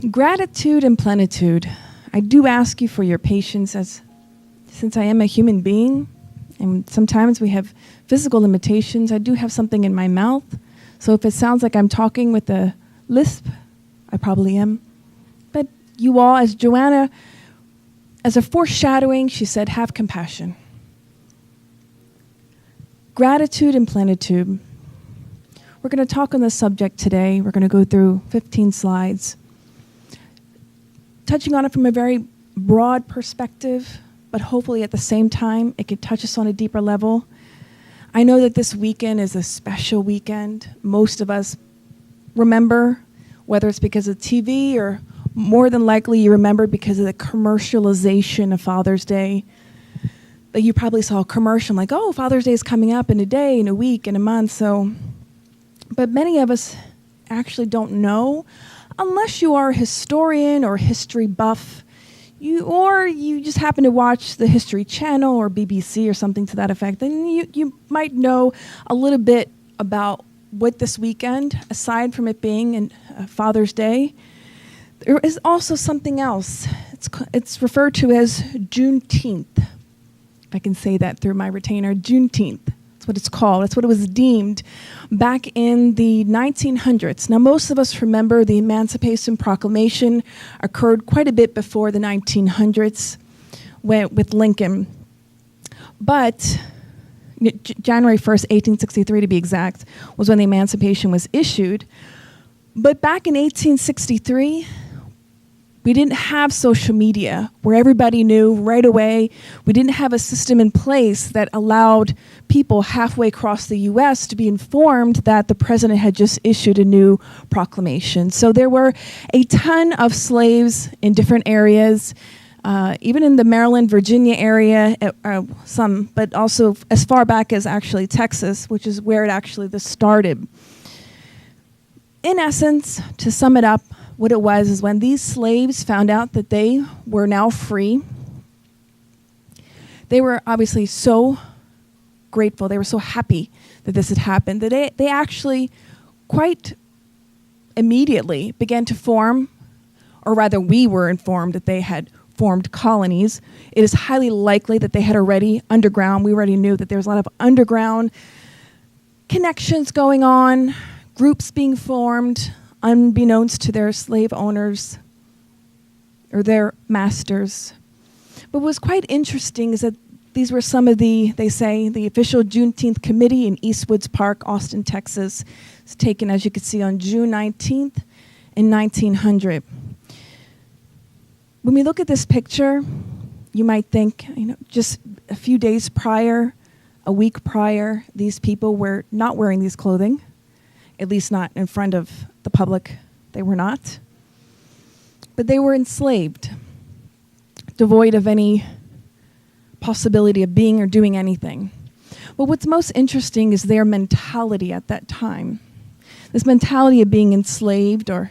Gratitude and plenitude. I do ask you for your patience since I am a human being and sometimes we have physical limitations. I do have something in my mouth. So if it sounds like I'm talking with a lisp, I probably am. But you all, as Joanna, as a foreshadowing, she said, have compassion. Gratitude and plenitude. We're going to talk on this subject today. We're going to go through 15 slides, touching on it from a very broad perspective, but hopefully at the same time, it could touch us on a deeper level. I know that this weekend is a special weekend. Most of us remember, whether it's because of TV or more than likely you remember because of the commercialization of Father's Day. That you probably saw a commercial like, oh, Father's Day is coming up in a day, in a week, in a month. But many of us actually don't know, unless you are a historian or history buff, or you just happen to watch the History Channel or BBC or something to that effect, then you might know a little bit about what this weekend, aside from it being Father's Day, there is also something else. It's referred to as Juneteenth. If I can say that through my retainer, Juneteenth. That's what it's called. That's what it was deemed back in the 1900s. Now, most of us remember the Emancipation Proclamation occurred quite a bit before the 1900s with Lincoln. But January 1st, 1863 to be exact, was when the Emancipation was issued. But back in 1863, we didn't have social media where everybody knew right away. We didn't have a system in place that allowed people halfway across the U.S. to be informed that the president had just issued a new proclamation. So there were a ton of slaves in different areas, even in the Maryland, Virginia area, some, but also as far back as actually Texas, which is where this started. In essence, to sum it up, what it was is when these slaves found out that they were now free, they were obviously so grateful, they were so happy that this had happened, that they actually quite immediately began to form, or rather we were informed that they had formed colonies. It is highly likely that they had already underground, we already knew that there was a lot of underground connections going on, groups being formed, unbeknownst to their slave owners or their masters. But what's quite interesting is that these were some of the official Juneteenth committee in Eastwoods Park, Austin, Texas. It's taken, as you can see, on June 19th in 1900. When we look at this picture, you might think, just a few days prior, a week prior, these people were not wearing these clothing, at least not in front of the public. They were not. But they were enslaved, devoid of any possibility of being or doing anything. But what's most interesting is their mentality at that time. This mentality of being enslaved, or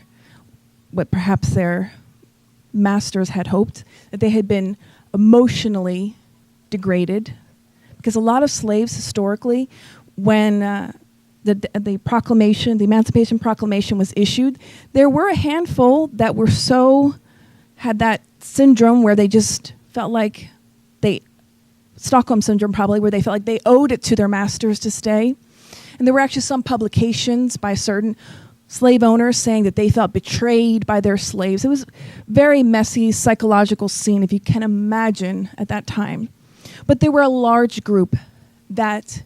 what perhaps their masters had hoped, that they had been emotionally degraded. Because a lot of slaves historically, when the proclamation, the Emancipation Proclamation was issued, there were a handful that had that syndrome where they just felt like Stockholm Syndrome probably, where they felt like they owed it to their masters to stay. And there were actually some publications by certain slave owners saying that they felt betrayed by their slaves. It was a very messy psychological scene, if you can imagine, at that time. But there were a large group that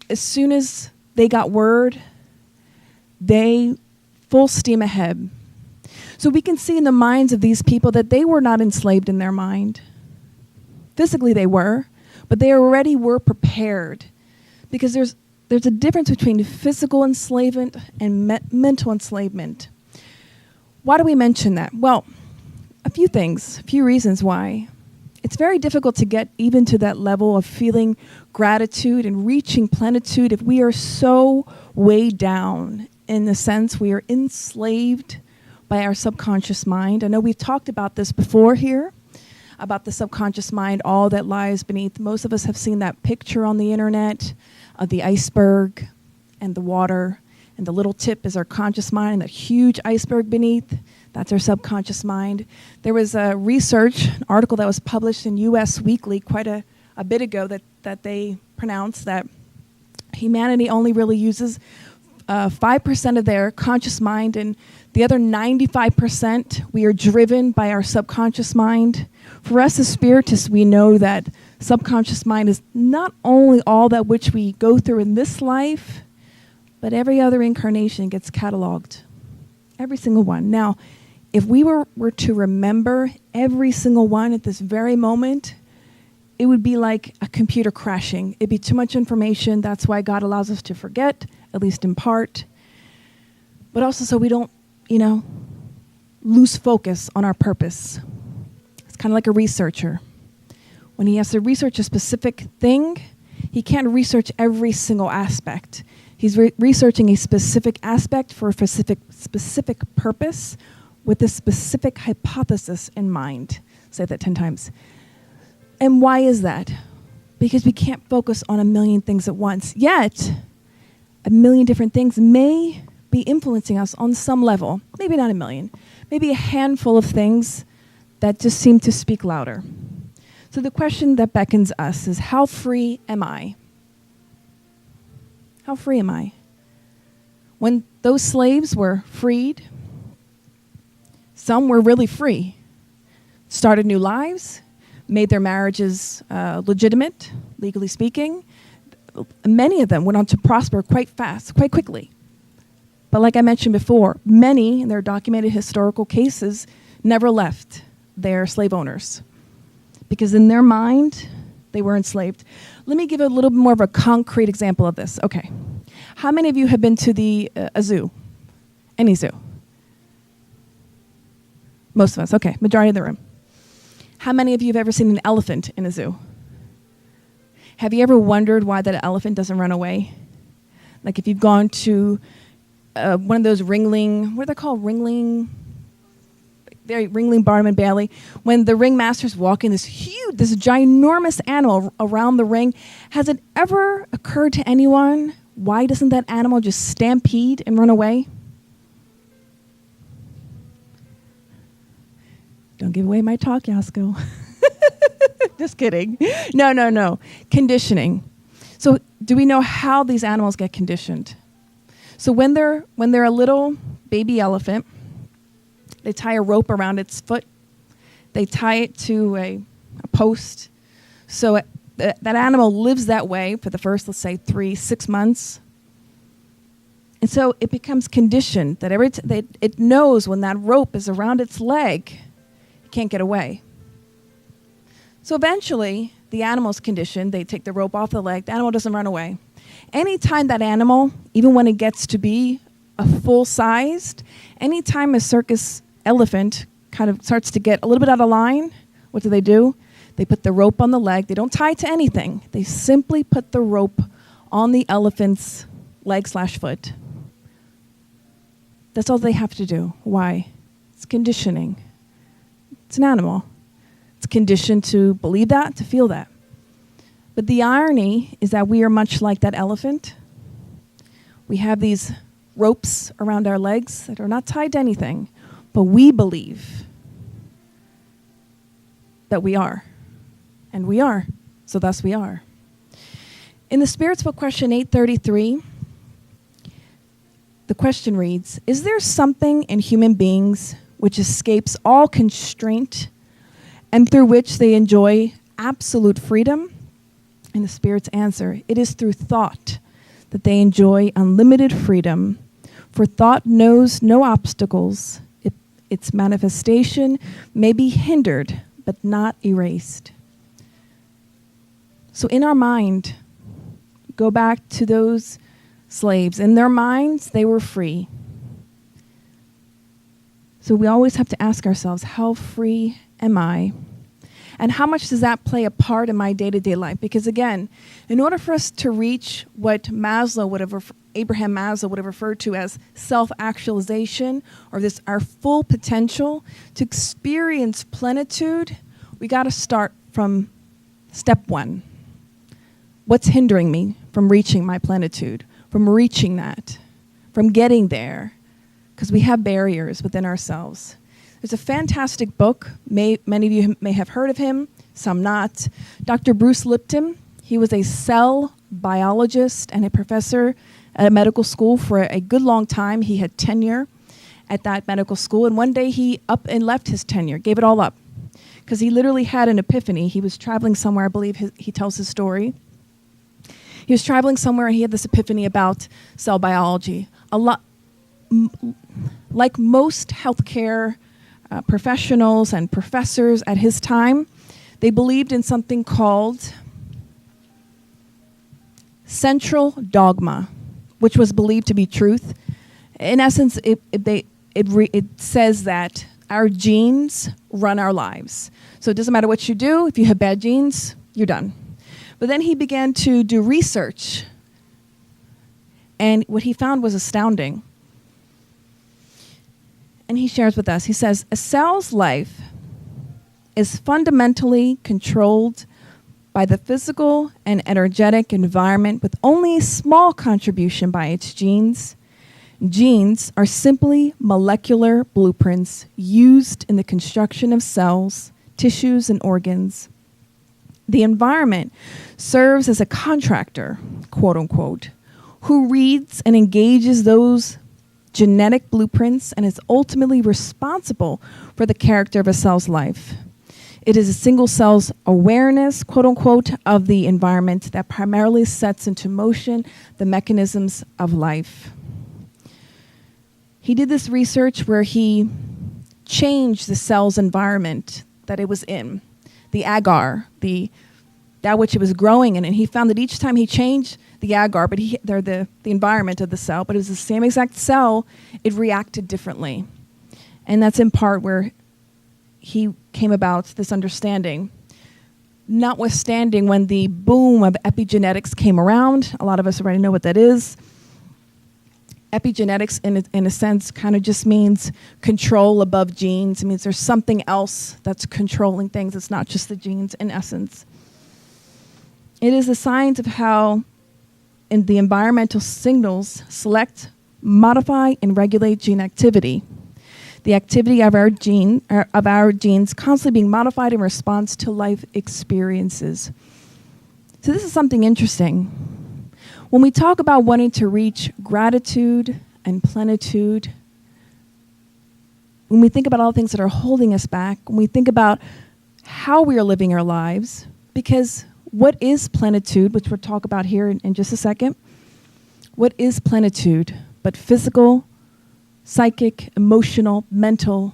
as soon as they got word, they full steam ahead. So we can see in the minds of these people that they were not enslaved in their mind. Physically they were, but they already were prepared, because there's a difference between physical enslavement and mental enslavement. Why do we mention that? Well, a few reasons why. It's very difficult to get even to that level of feeling gratitude and reaching plenitude if we are so weighed down, in the sense we are enslaved by our subconscious mind. I know we've talked about this before here, about the subconscious mind, all that lies beneath. Most of us have seen that picture on the internet of the iceberg and the water, And the little tip is our conscious mind, and that huge iceberg beneath, that's our subconscious mind. There was a research, an article that was published in US Weekly quite a bit ago that they pronounced that humanity only really uses 5% of their conscious mind, and the other 95%, we are driven by our subconscious mind. For us as spiritists, we know that subconscious mind is not only all that which we go through in this life, but every other incarnation gets cataloged. Every single one. Now, if we were to remember every single one at this very moment, it would be like a computer crashing. It'd be too much information. That's why God allows us to forget, at least in part. But also so we don't, lose focus on our purpose. It's kind of like a researcher. When he has to research a specific thing, he can't research every single aspect. He's researching a specific aspect for a specific purpose with a specific hypothesis in mind. Say that 10 times. And why is that? Because we can't focus on a million things at once. Yet, a million different things may be influencing us on some level. Maybe not a million. Maybe a handful of things that just seem to speak louder. So the question that beckons us is, how free am I? How free am I? When those slaves were freed, some were really free. Started new lives, made their marriages legitimate, legally speaking. Many of them went on to prosper quite fast, quite quickly. But like I mentioned before, many, in their documented historical cases, never left their slave owners. Because in their mind, they were enslaved. Let me give a little bit more of a concrete example of this. Okay. How many of you have been to a zoo? Any zoo? Most of us. Okay. Majority of the room. How many of you have ever seen an elephant in a zoo? Have you ever wondered why that elephant doesn't run away? Like if you've gone to one of those ringling, what are they called? Ringling Barnum and Bailey. When the ringmaster's walking this ginormous animal around the ring, has it ever occurred to anyone, why doesn't that animal just stampede and run away? Don't give away my talk, Yasko. Just kidding. No. Conditioning. So do we know how these animals get conditioned? So when they're a little baby elephant, they tie a rope around its foot. They tie it to a post. So that animal lives that way for the first, let's say, 3-6 months. And so it becomes conditioned that it knows when that rope is around its leg, it can't get away. So eventually, the animal's conditioned. They take the rope off the leg. The animal doesn't run away. Anytime that animal, even when it gets to be a full-sized, anytime a circus elephant kind of starts to get a little bit out of line, what do? They put the rope on the leg. They don't tie it to anything. They simply put the rope on the elephant's leg/foot. That's all they have to do. Why? It's conditioning. It's an animal. It's conditioned to believe that, to feel that. But the irony is that we are much like that elephant. We have these ropes around our legs that are not tied to anything, but we believe that we are. And we are. So thus we are. In the Spirit's Book, question 833, the question reads, is there something in human beings which escapes all constraint and through which they enjoy absolute freedom? And the Spirit's answer, it is through thought that they enjoy unlimited freedom, for thought knows no obstacles. Its manifestation may be hindered, but not erased. So in our mind, go back to those slaves. In their minds, they were free. So we always have to ask ourselves, how free am I? And how much does that play a part in my day-to-day life? Because again, in order for us to reach what Abraham Maslow would have referred to as self-actualization, or our full potential, to experience plenitude, we got to start from step 1. What's hindering me from reaching my plenitude, from reaching that? from getting there because we have barriers within ourselves. There's a fantastic book. Many of you may have heard of him, some not. Dr. Bruce Lipton. He was a cell biologist and a professor at a medical school for a good long time. He had tenure at that medical school, and one day he up and left his tenure, gave it all up, because he literally had an epiphany. He was traveling somewhere, I believe he tells his story. He was traveling somewhere and he had this epiphany about cell biology. Like most healthcare professionals and professors at his time, they believed in something called central dogma, which was believed to be truth. In essence, it says that our genes run our lives. So it doesn't matter what you do. If you have bad genes, you're done. But then he began to do research, and what he found was astounding. And he shares with us. He says, a cell's life is fundamentally controlled by the physical and energetic environment with only a small contribution by its genes. Genes are simply molecular blueprints used in the construction of cells, tissues, and organs. The environment serves as a contractor, quote unquote, who reads and engages those genetic blueprints and is ultimately responsible for the character of a cell's life. It is a single cell's awareness, quote unquote, of the environment that primarily sets into motion the mechanisms of life. He did this research where he changed the cell's environment that it was in, the agar, that which it was growing in. And he found that each time he changed the agar, but they're the environment of the cell, but it was the same exact cell, it reacted differently. And that's in part where he came about this understanding. Notwithstanding when the boom of epigenetics came around, a lot of us already know what that is. Epigenetics, in a sense, kind of just means control above genes. It means there's something else that's controlling things. It's not just the genes, in essence. It is the science of how the environmental signals select, modify, and regulate gene activity. The activity of our genes constantly being modified in response to life experiences. So this is something interesting. When we talk about wanting to reach gratitude and plenitude, when we think about all the things that are holding us back, when we think about how we are living our lives, because what is plenitude, which we'll talk about here in just a second, what is plenitude but physical, psychic, emotional, mental,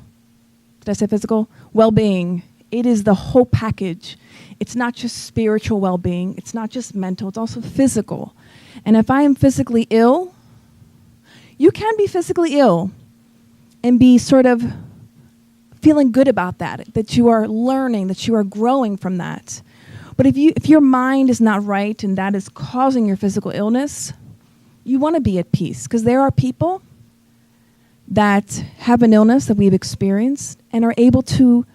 did I say physical? Well-being. It is the whole package. It's not just spiritual well-being. It's not just mental. It's also physical. And if I am physically ill, you can be physically ill and be sort of feeling good about that you are learning, that you are growing from that. But if your mind is not right and that is causing your physical illness, you want to be at peace, because there are people that have an illness that we've experienced and are able to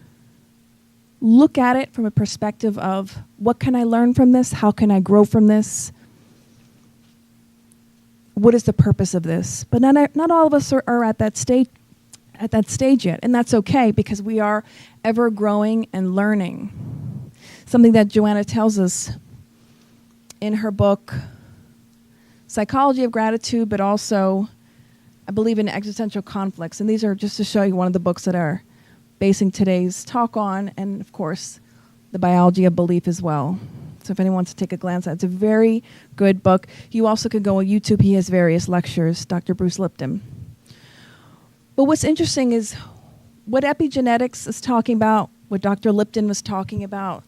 look at it from a perspective of, what can I learn from this? How can I grow from this? What is the purpose of this? But not all of us are at that stage yet, and that's okay, because we are ever growing and learning. Something that Joanna tells us in her book, Psychology of Gratitude, but also, I believe, in Existential Conflicts. And these are just to show you one of the books that are basing today's talk on, and of course, the biology of belief as well. So if anyone wants to take a glance at it, it's a very good book. You also could go on YouTube. He has various lectures, Dr. Bruce Lipton. But what's interesting is what epigenetics is talking about, what Dr. Lipton was talking about,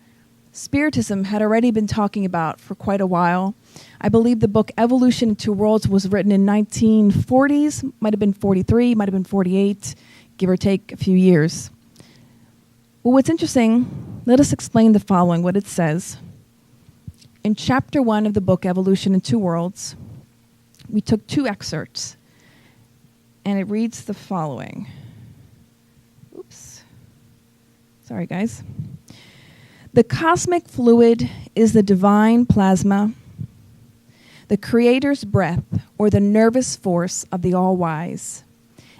Spiritism had already been talking about for quite a while. I believe the book Evolution in Two Worlds was written in 1940s, might have been 43, might have been 48, give or take a few years. Well, what's interesting, let us explain the following, what it says. In chapter 1 of the book Evolution in Two Worlds, we took 2 excerpts, and it reads the following. Oops. Sorry, guys. The cosmic fluid is the divine plasma, the Creator's breath, or the nervous force of the all-wise.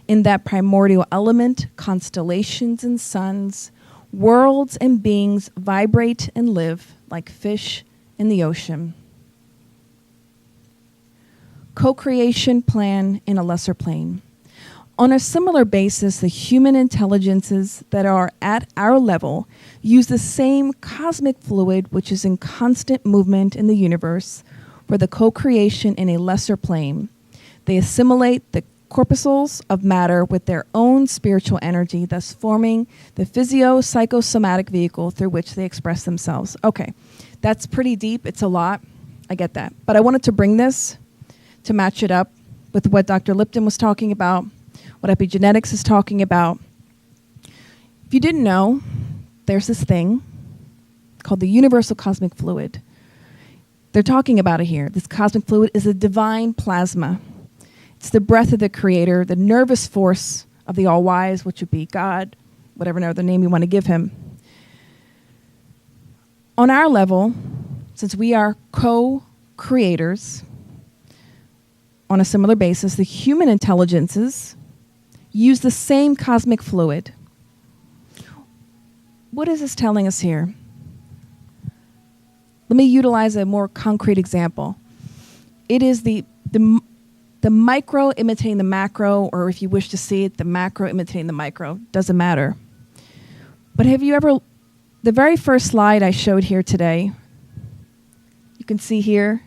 In that primordial element, constellations and suns, worlds and beings vibrate and live like fish in the ocean. Co-creation plan in a lesser plane. On a similar basis, the human intelligences that are at our level use the same cosmic fluid which is in constant movement in the universe for the co-creation in a lesser plane. They assimilate the corpuscles of matter with their own spiritual energy, thus forming the physio-psychosomatic vehicle through which they express themselves. Okay, that's pretty deep. It's a lot. I get that. But I wanted to bring this to match it up with what Dr. Lipton was talking about, what epigenetics is talking about. If you didn't know, there's this thing called the universal cosmic fluid. They're talking about it here. This cosmic fluid is a divine plasma. It's the breath of the Creator, the nervous force of the All-Wise, which would be God, whatever other name you want to give him. On our level, since we are co-creators, on a similar basis, the human intelligences use the same cosmic fluid. What is this telling us here? Let me utilize a more concrete example. It is the micro imitating the macro, or if you wish to see it, the macro imitating the micro. Doesn't matter. But have you ever, the very first slide I showed here today, you can see here,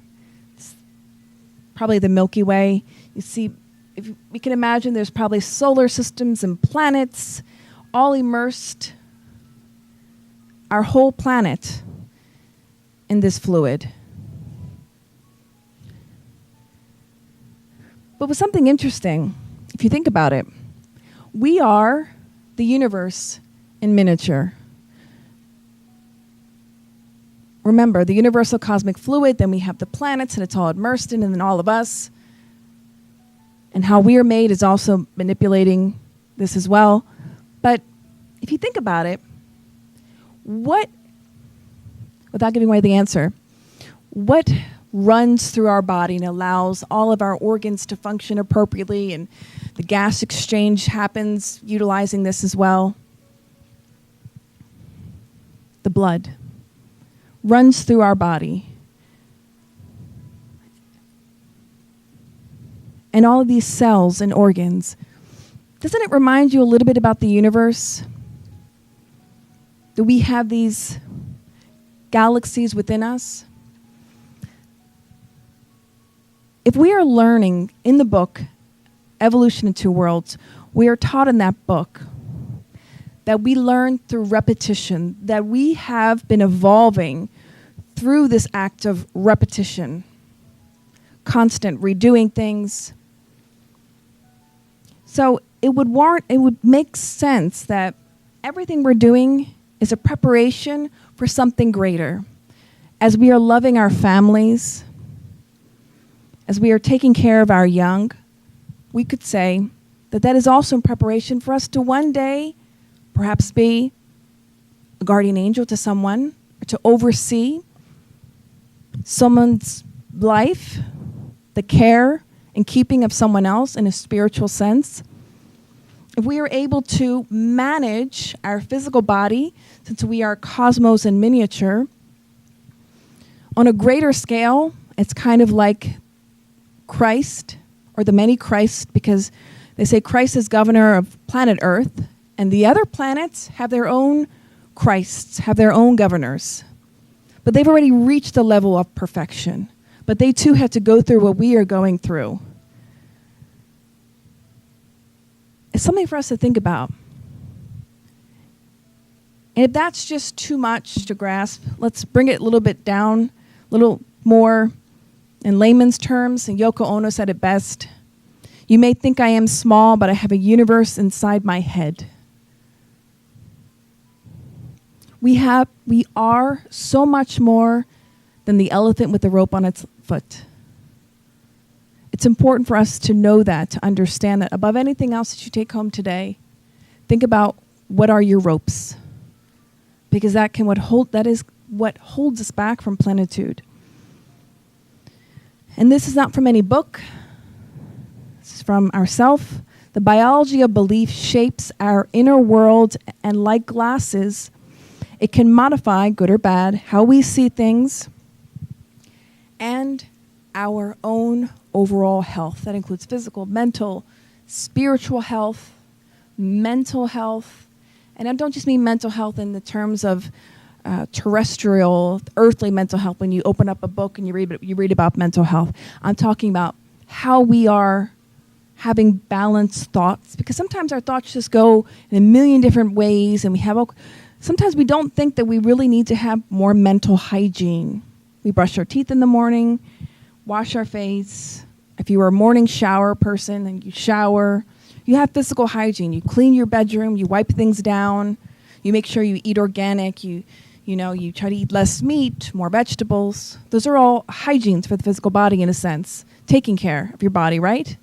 probably the Milky Way. You see, if we can imagine there's probably solar systems and planets all immersed, our whole planet in this fluid. But with something interesting, if you think about it, we are the universe in miniature. Remember, the universal cosmic fluid, then we have the planets, and it's all immersed in, and then all of us. And how we are made is also manipulating this as well. But if you think about it, what, without giving away the answer, what runs through our body and allows all of our organs to function appropriately, and the gas exchange happens utilizing this as well? The blood runs through our body. And all of these cells and organs. Doesn't it remind you a little bit about the universe? That we have these galaxies within us? If we are learning in the book, Evolution in Two Worlds, we are taught in that book that we learn through repetition, that we have been evolving through this act of repetition, constant redoing things. So it would make sense that everything we're doing is a preparation for something greater. As we are loving our families, as we are taking care of our young, we could say that that is also in preparation for us to one day perhaps be a guardian angel to someone, or to oversee someone's life, the care and keeping of someone else in a spiritual sense. If we are able to manage our physical body, since we are cosmos in miniature, on a greater scale, it's kind of like Christ, or the many Christs, because they say Christ is governor of planet Earth, and the other planets have their own Christs, have their own governors. But they've already reached the level of perfection. But they too had to go through what we are going through. It's something for us to think about. And if that's just too much to grasp, let's bring it a little bit down, a little more in layman's terms. And Yoko Ono said it best. You may think I am small, but I have a universe inside my head. We are so much more than the elephant with the rope on its foot. It's important for us to know that, to understand that. Above anything else that you take home today, think about what are your ropes, because that is what holds us back from plenitude. And this is not from any book. It's from ourself. The biology of belief shapes our inner world, and like glasses, it can modify, good or bad, how we see things and our own overall health. That includes physical, mental, spiritual health, mental health. And I don't just mean mental health in the terms of terrestrial, earthly mental health. When you open up a book and you read about mental health, I'm talking about how we are having balanced thoughts, because sometimes our thoughts just go in a million different ways, and sometimes we don't think that we really need to have more mental hygiene. We brush our teeth in the morning, wash our face. If you are a morning shower person and you shower, you have physical hygiene. You clean your bedroom, you wipe things down, you make sure you eat organic, you try to eat less meat, more vegetables. Those are all hygienes for the physical body in a sense, taking care of your body, right?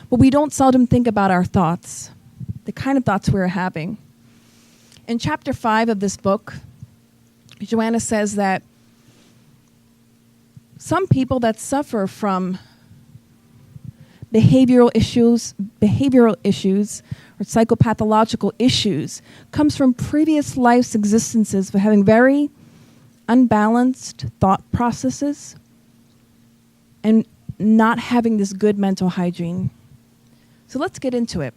But we don't seldom think about our thoughts, the kind of thoughts we're having. In chapter 5 of this book, Joanna says that some people that suffer from behavioral issues or psychopathological issues comes from previous life's existences for having very unbalanced thought processes and not having this good mental hygiene. So let's get into it.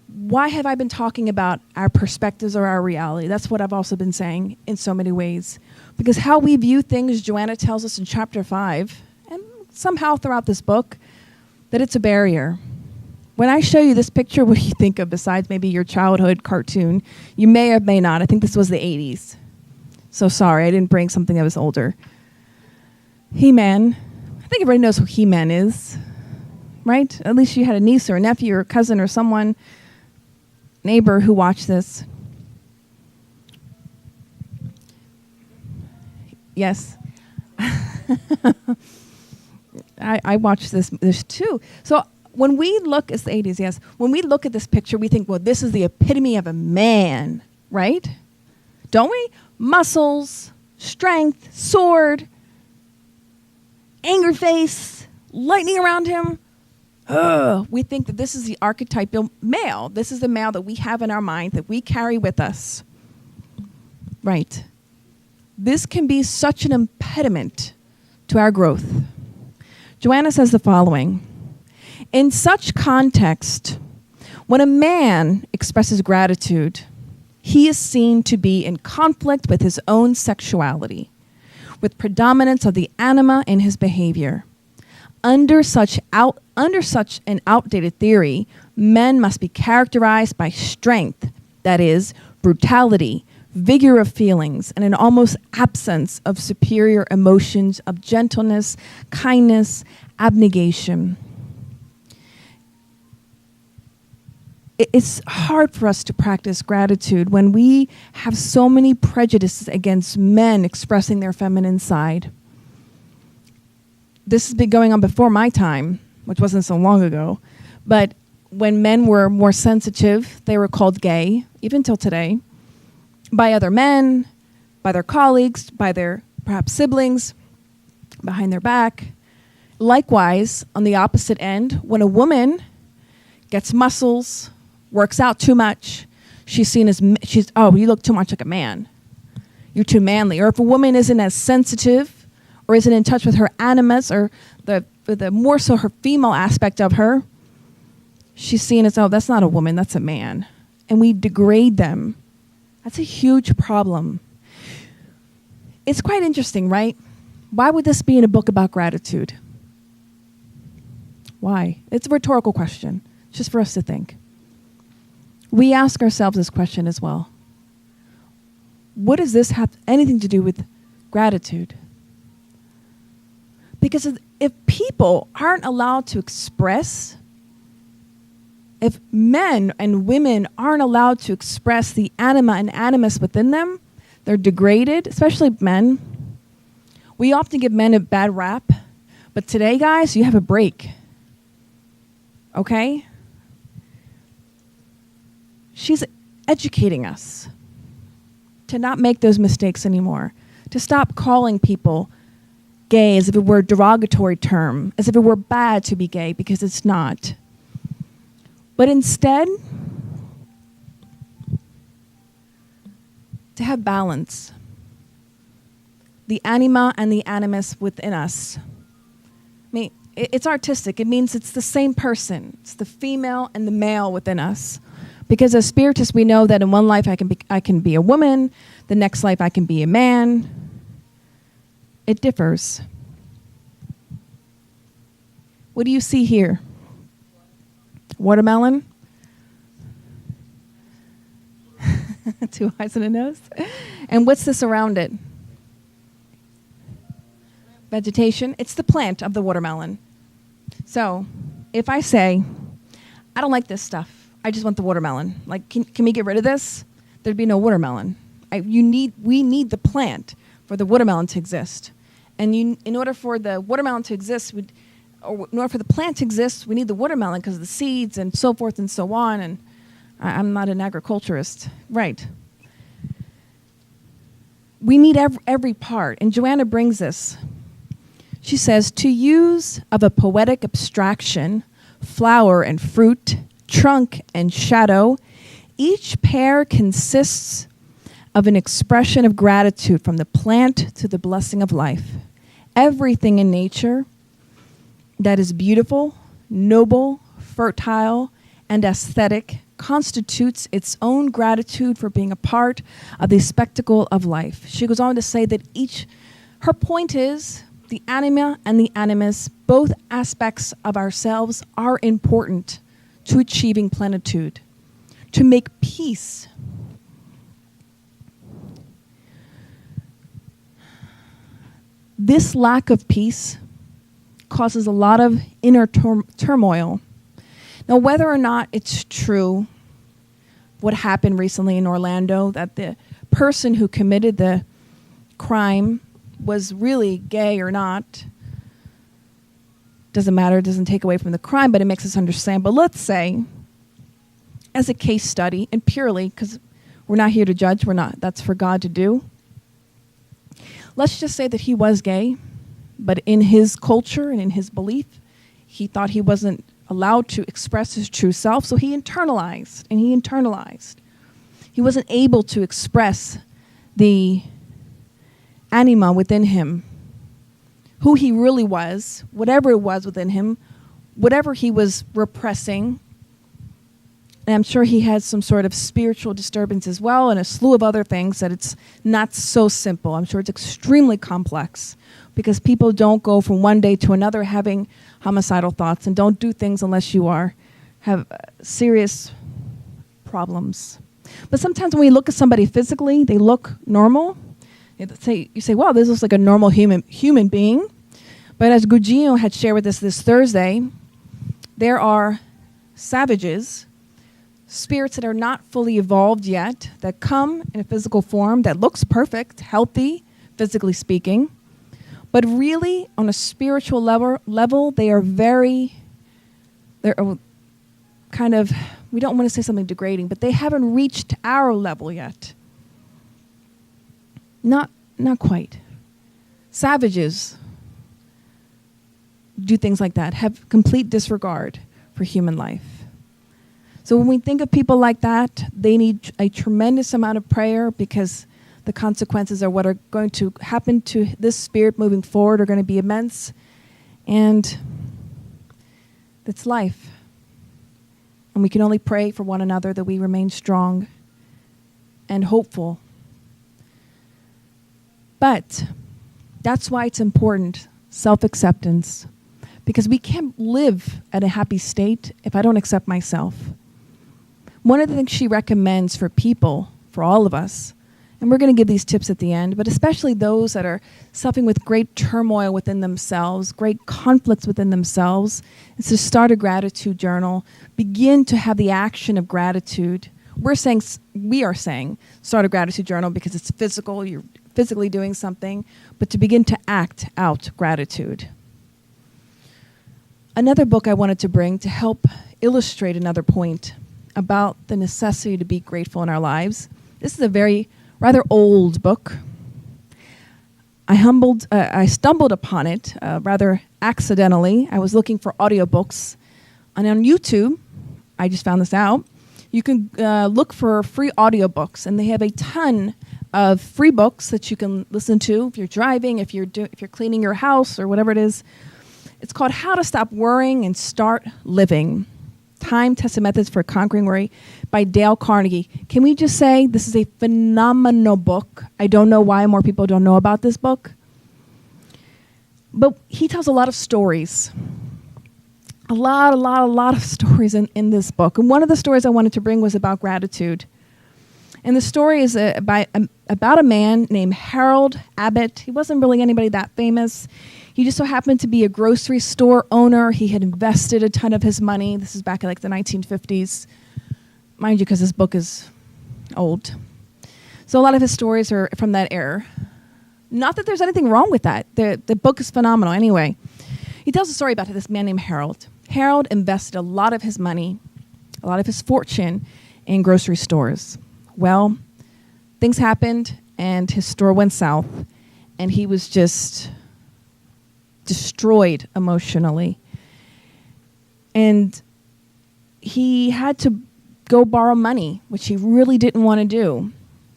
Why have I been talking about our perspectives or our reality? That's what I've also been saying in so many ways. Because how we view things, Joanna tells us in chapter 5, and somehow throughout this book, that it's a barrier. When I show you this picture, what do you think of besides maybe your childhood cartoon? You may or may not. I think this was the 80s. So sorry, I didn't bring something that was older. He-Man. I think everybody knows who He-Man is, right? At least you had a niece or a nephew or a cousin or someone, neighbor who watched this. Yes. I watched this too. So when we look, it's the 80s, yes. When we look at this picture, we think, well, this is the epitome of a man, right? Don't we? Muscles, strength, sword, angry face, lightning around him. We think that this is the archetypal male. This is the male that we have in our mind, that we carry with us. Right. This can be such an impediment to our growth. Joanna says the following. In such context, when a man expresses gratitude, he is seen to be in conflict with his own sexuality, with predominance of the anima in his behavior. Under such an outdated theory, men must be characterized by strength, that is, brutality, vigor of feelings, and an almost absence of superior emotions of gentleness, kindness, abnegation. It's hard for us to practice gratitude when we have so many prejudices against men expressing their feminine side. This has been going on before my time, which wasn't so long ago. But when men were more sensitive, they were called gay, even till today, by other men, by their colleagues, by their perhaps siblings, behind their back. Likewise, on the opposite end, when a woman gets muscles, works out too much, she's seen as, you look too much like a man. You're too manly. Or if a woman isn't as sensitive or isn't in touch with her animus or the more so her female aspect of her, she's seen as, that's not a woman, that's a man. And we degrade them. That's a huge problem. It's quite interesting, right? Why would this be in a book about gratitude? Why? It's a rhetorical question, just for us to think. We ask ourselves this question as well. What does this have anything to do with gratitude? Because if people aren't allowed to express, if men and women aren't allowed to express the anima and animus within them, they're degraded, especially men. We often give men a bad rap, but today, guys, you have a break. Okay? She's educating us to not make those mistakes anymore, to stop calling people gay as if it were a derogatory term, as if it were bad to be gay, because it's not. But instead, to have balance, the anima and the animus within us. I mean, it's artistic. It means it's the same person. It's the female and the male within us. Because as spiritists, we know that in one life I can be a woman, the next life I can be a man. It differs. What do you see here? Watermelon? 2 eyes and a nose? And what's this around it? Vegetation. It's the plant of the watermelon. So if I say, I don't like this stuff, I just want the watermelon. Like, can we get rid of this? There'd be no watermelon. We need the plant for the watermelon to exist. And in order for the watermelon to exist, in order for the plant to exist, we need the watermelon because of the seeds and so forth and so on. And I'm not an agriculturist. Right. We need every part. And Joanna brings this. She says, to use of a poetic abstraction, flower and fruit, trunk and shadow, each pair consists of an expression of gratitude from the plant to the blessing of life. Everything in nature that is beautiful, noble, fertile, and aesthetic constitutes its own gratitude for being a part of the spectacle of life. She goes on to say that her point is, the anima and the animus, both aspects of ourselves, are important to achieving plenitude, to make peace. This lack of peace causes a lot of inner turmoil. Now, whether or not it's true, what happened recently in Orlando, that the person who committed the crime was really gay or not, doesn't matter, it doesn't take away from the crime, but it makes us understand. But let's say, as a case study, and purely, because we're not here to judge, that's for God to do. Let's just say that he was gay, but in his culture and in his belief, he thought he wasn't allowed to express his true self, so he internalized. He wasn't able to express the anima within him, who he really was, whatever it was within him, whatever he was repressing. And I'm sure he had some sort of spiritual disturbance as well, and a slew of other things that it's not so simple. I'm sure it's extremely complex, because people don't go from one day to another having homicidal thoughts, and don't do things unless you have serious problems. But sometimes when we look at somebody physically, they look normal. You say, wow, this looks like a normal human being. But as Gugino had shared with us this Thursday, there are savages, spirits that are not fully evolved yet, that come in a physical form that looks perfect, healthy, physically speaking. But really, on a spiritual level, they're kind of, we don't want to say something degrading, but they haven't reached our level yet. Not quite. Savages do things like that, have complete disregard for human life. So when we think of people like that, they need a tremendous amount of prayer, because the consequences are what are going to happen to this spirit moving forward are going to be immense. And it's life. And we can only pray for one another that we remain strong and hopeful. But that's why it's important, self-acceptance, because we can't live at a happy state if I don't accept myself. One of the things she recommends for people, for all of us, and we're going to give these tips at the end, but especially those that are suffering with great turmoil within themselves, great conflicts within themselves, is to start a gratitude journal, begin to have the action of gratitude. We are saying start a gratitude journal because it's physical, you're physically doing something, but to begin to act out gratitude. Another book I wanted to bring to help illustrate another point about the necessity to be grateful in our lives. This is a rather old book. I stumbled upon it rather accidentally. I was looking for audiobooks, and on YouTube, I just found this out. You can look for free audiobooks, and they have a ton of free books that you can listen to if you're driving, if you're cleaning your house or whatever it is. It's called How to Stop Worrying and Start Living: Time-Tested Methods for Conquering Worry by Dale Carnegie. Can we just say this is a phenomenal book? I don't know why more people don't know about this book. But he tells a lot of stories. A lot of stories in this book. And one of the stories I wanted to bring was about gratitude. And the story is about a man named Harold Abbott. He wasn't really anybody that famous. He just so happened to be a grocery store owner. He had invested a ton of his money. This is back in like the 1950s. Mind you, because this book is old. So a lot of his stories are from that era. Not that there's anything wrong with that. The book is phenomenal anyway. He tells a story about this man named Harold. Harold invested a lot of his money, a lot of his fortune in grocery stores. Well, things happened and his store went south and he was just destroyed emotionally. And he had to go borrow money, which he really didn't want to do.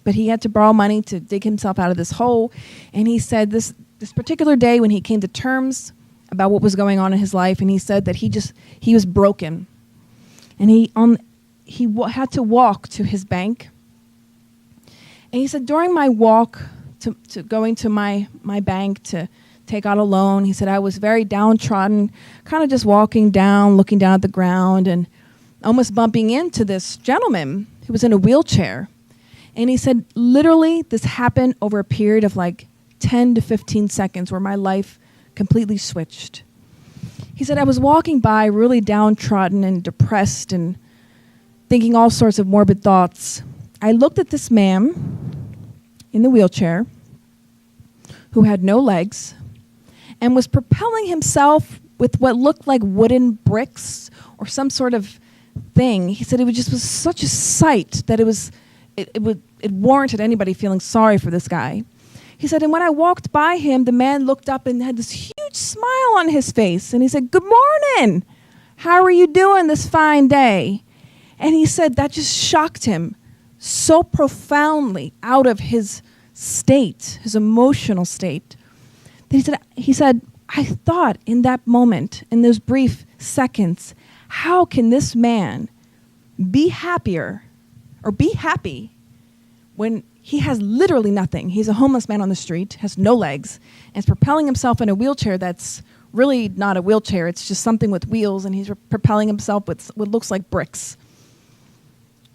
But he had to borrow money to dig himself out of this hole. And he said this particular day when he came to terms about what was going on in his life, and he said that he was broken. And he had to walk to his bank. And he said, during my walk to going to my bank to take out a loan, he said, I was very downtrodden, kind of just walking down, looking down at the ground, and almost bumping into this gentleman who was in a wheelchair. And he said, literally, this happened over a period of like 10 to 15 seconds where my life completely switched. He said, I was walking by really downtrodden and depressed and thinking all sorts of morbid thoughts. I looked at this man in the wheelchair who had no legs and was propelling himself with what looked like wooden bricks or some sort of thing. He said it was such a sight that it warranted anybody feeling sorry for this guy. He said, and when I walked by him, the man looked up and had this huge smile on his face. And he said, good morning. How are you doing this fine day? And he said that just shocked him so profoundly out of his state, his emotional state. That he said, I thought in that moment, in those brief seconds, how can this man be happier or be happy when he has literally nothing? He's a homeless man on the street, has no legs, and is propelling himself in a wheelchair that's really not a wheelchair. It's just something with wheels, and he's propelling himself with what looks like bricks.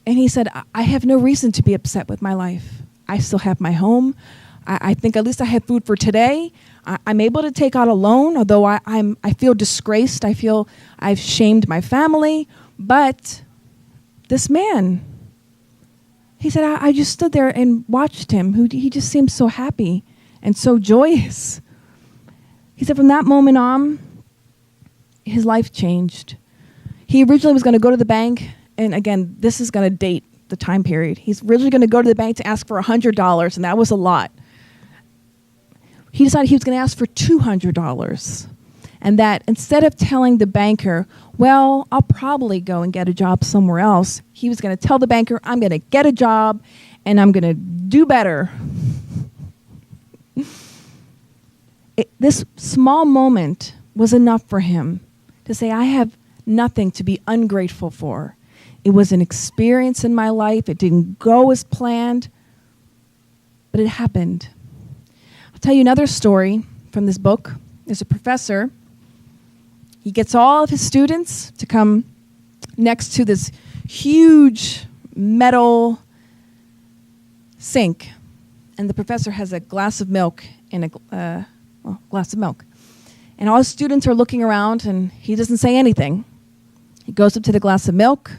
And he said, I have no reason to be upset with my life. I still have my home. I think at least I have food for today. I'm able to take out a loan, although I feel disgraced. I feel I've shamed my family. But this man, he said, I just stood there and watched him. He just seemed so happy and so joyous. He said from that moment on, his life changed. He originally was going to go to the bank, and again, this is going to date the time period. He's originally going to go to the bank to ask for $100, and that was a lot. He decided he was going to ask for $200. And that instead of telling the banker, well, I'll probably go and get a job somewhere else, he was going to tell the banker, I'm going to get a job and I'm going to do better. This small moment was enough for him to say, I have nothing to be ungrateful for. It was an experience in my life. It didn't go as planned, but it happened. I'll tell you another story from this book. There's a professor. He gets all of his students to come next to this huge metal sink. And the professor has a glass of milk and a glass of milk. And all his students are looking around, and he doesn't say anything. He goes up to the glass of milk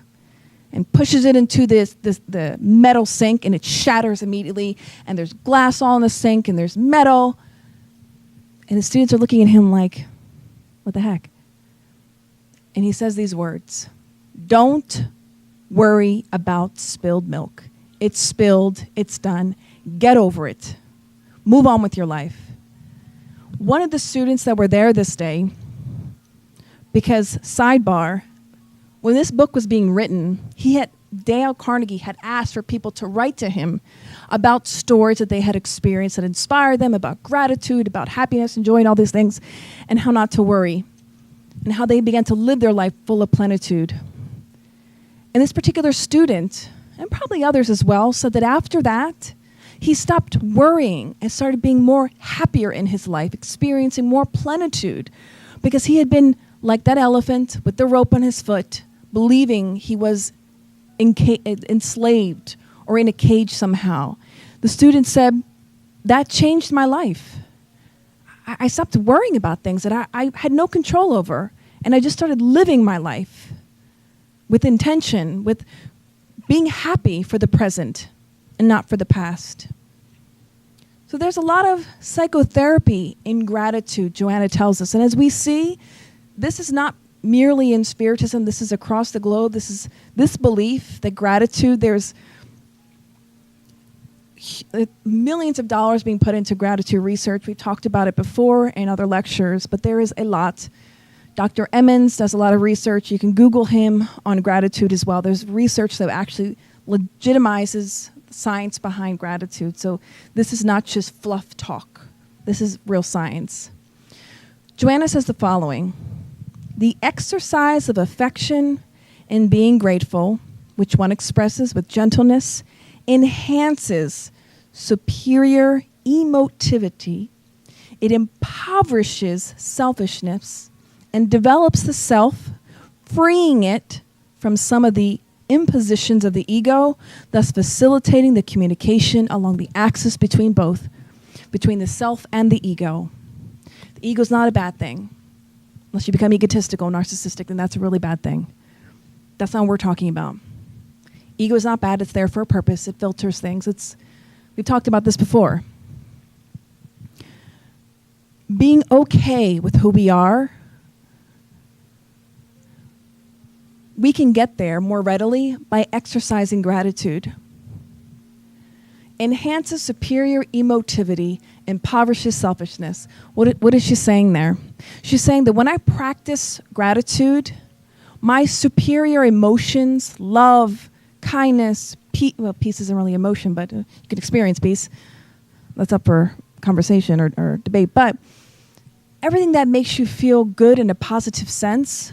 and pushes it into the metal sink, and it shatters immediately. And there's glass all in the sink, and there's metal. And the students are looking at him like, what the heck? And he says these words, don't worry about spilled milk. It's spilled. It's done. Get over it. Move on with your life. One of the students that were there this day, because sidebar, when this book was being written, Dale Carnegie had asked for people to write to him about stories that they had experienced that inspired them, about gratitude, about happiness and joy and all these things, and how not to worry, and how they began to live their life full of plenitude. And this particular student, and probably others as well, said that after that, he stopped worrying and started being more happier in his life, experiencing more plenitude, because he had been like that elephant with the rope on his foot, believing he was enslaved or in a cage somehow. The student said, that changed my life. I stopped worrying about things that I had no control over, and I just started living my life with intention, with being happy for the present and not for the past. So there's a lot of psychotherapy in gratitude, Joanna tells us. And as we see, this is not merely in Spiritism, this is across the globe. This is this belief that gratitude, there's millions of dollars being put into gratitude research. We've talked about it before in other lectures, but there is a lot. Dr. Emmons does a lot of research. You can Google him on gratitude as well. There's research that actually legitimizes the science behind gratitude. So this is not just fluff talk. This is real science. Joanna says the following: the exercise of affection and being grateful, which one expresses with gentleness, enhances superior emotivity. It impoverishes selfishness and develops the self, freeing it from some of the impositions of the ego, thus facilitating the communication along the axis between both, between the self and the ego. The ego is not a bad thing. Unless you become egotistical, narcissistic, then that's a really bad thing. That's not what we're talking about. Ego is not bad. It's there for a purpose. It filters things. We've talked about this before. Being okay with who we are, we can get there more readily by exercising gratitude. Enhances superior emotivity, impoverishes selfishness. What is she saying there? She's saying that when I practice gratitude, my superior emotions, love, kindness, peace isn't really emotion, but you can experience peace. That's up for conversation or debate. But everything that makes you feel good in a positive sense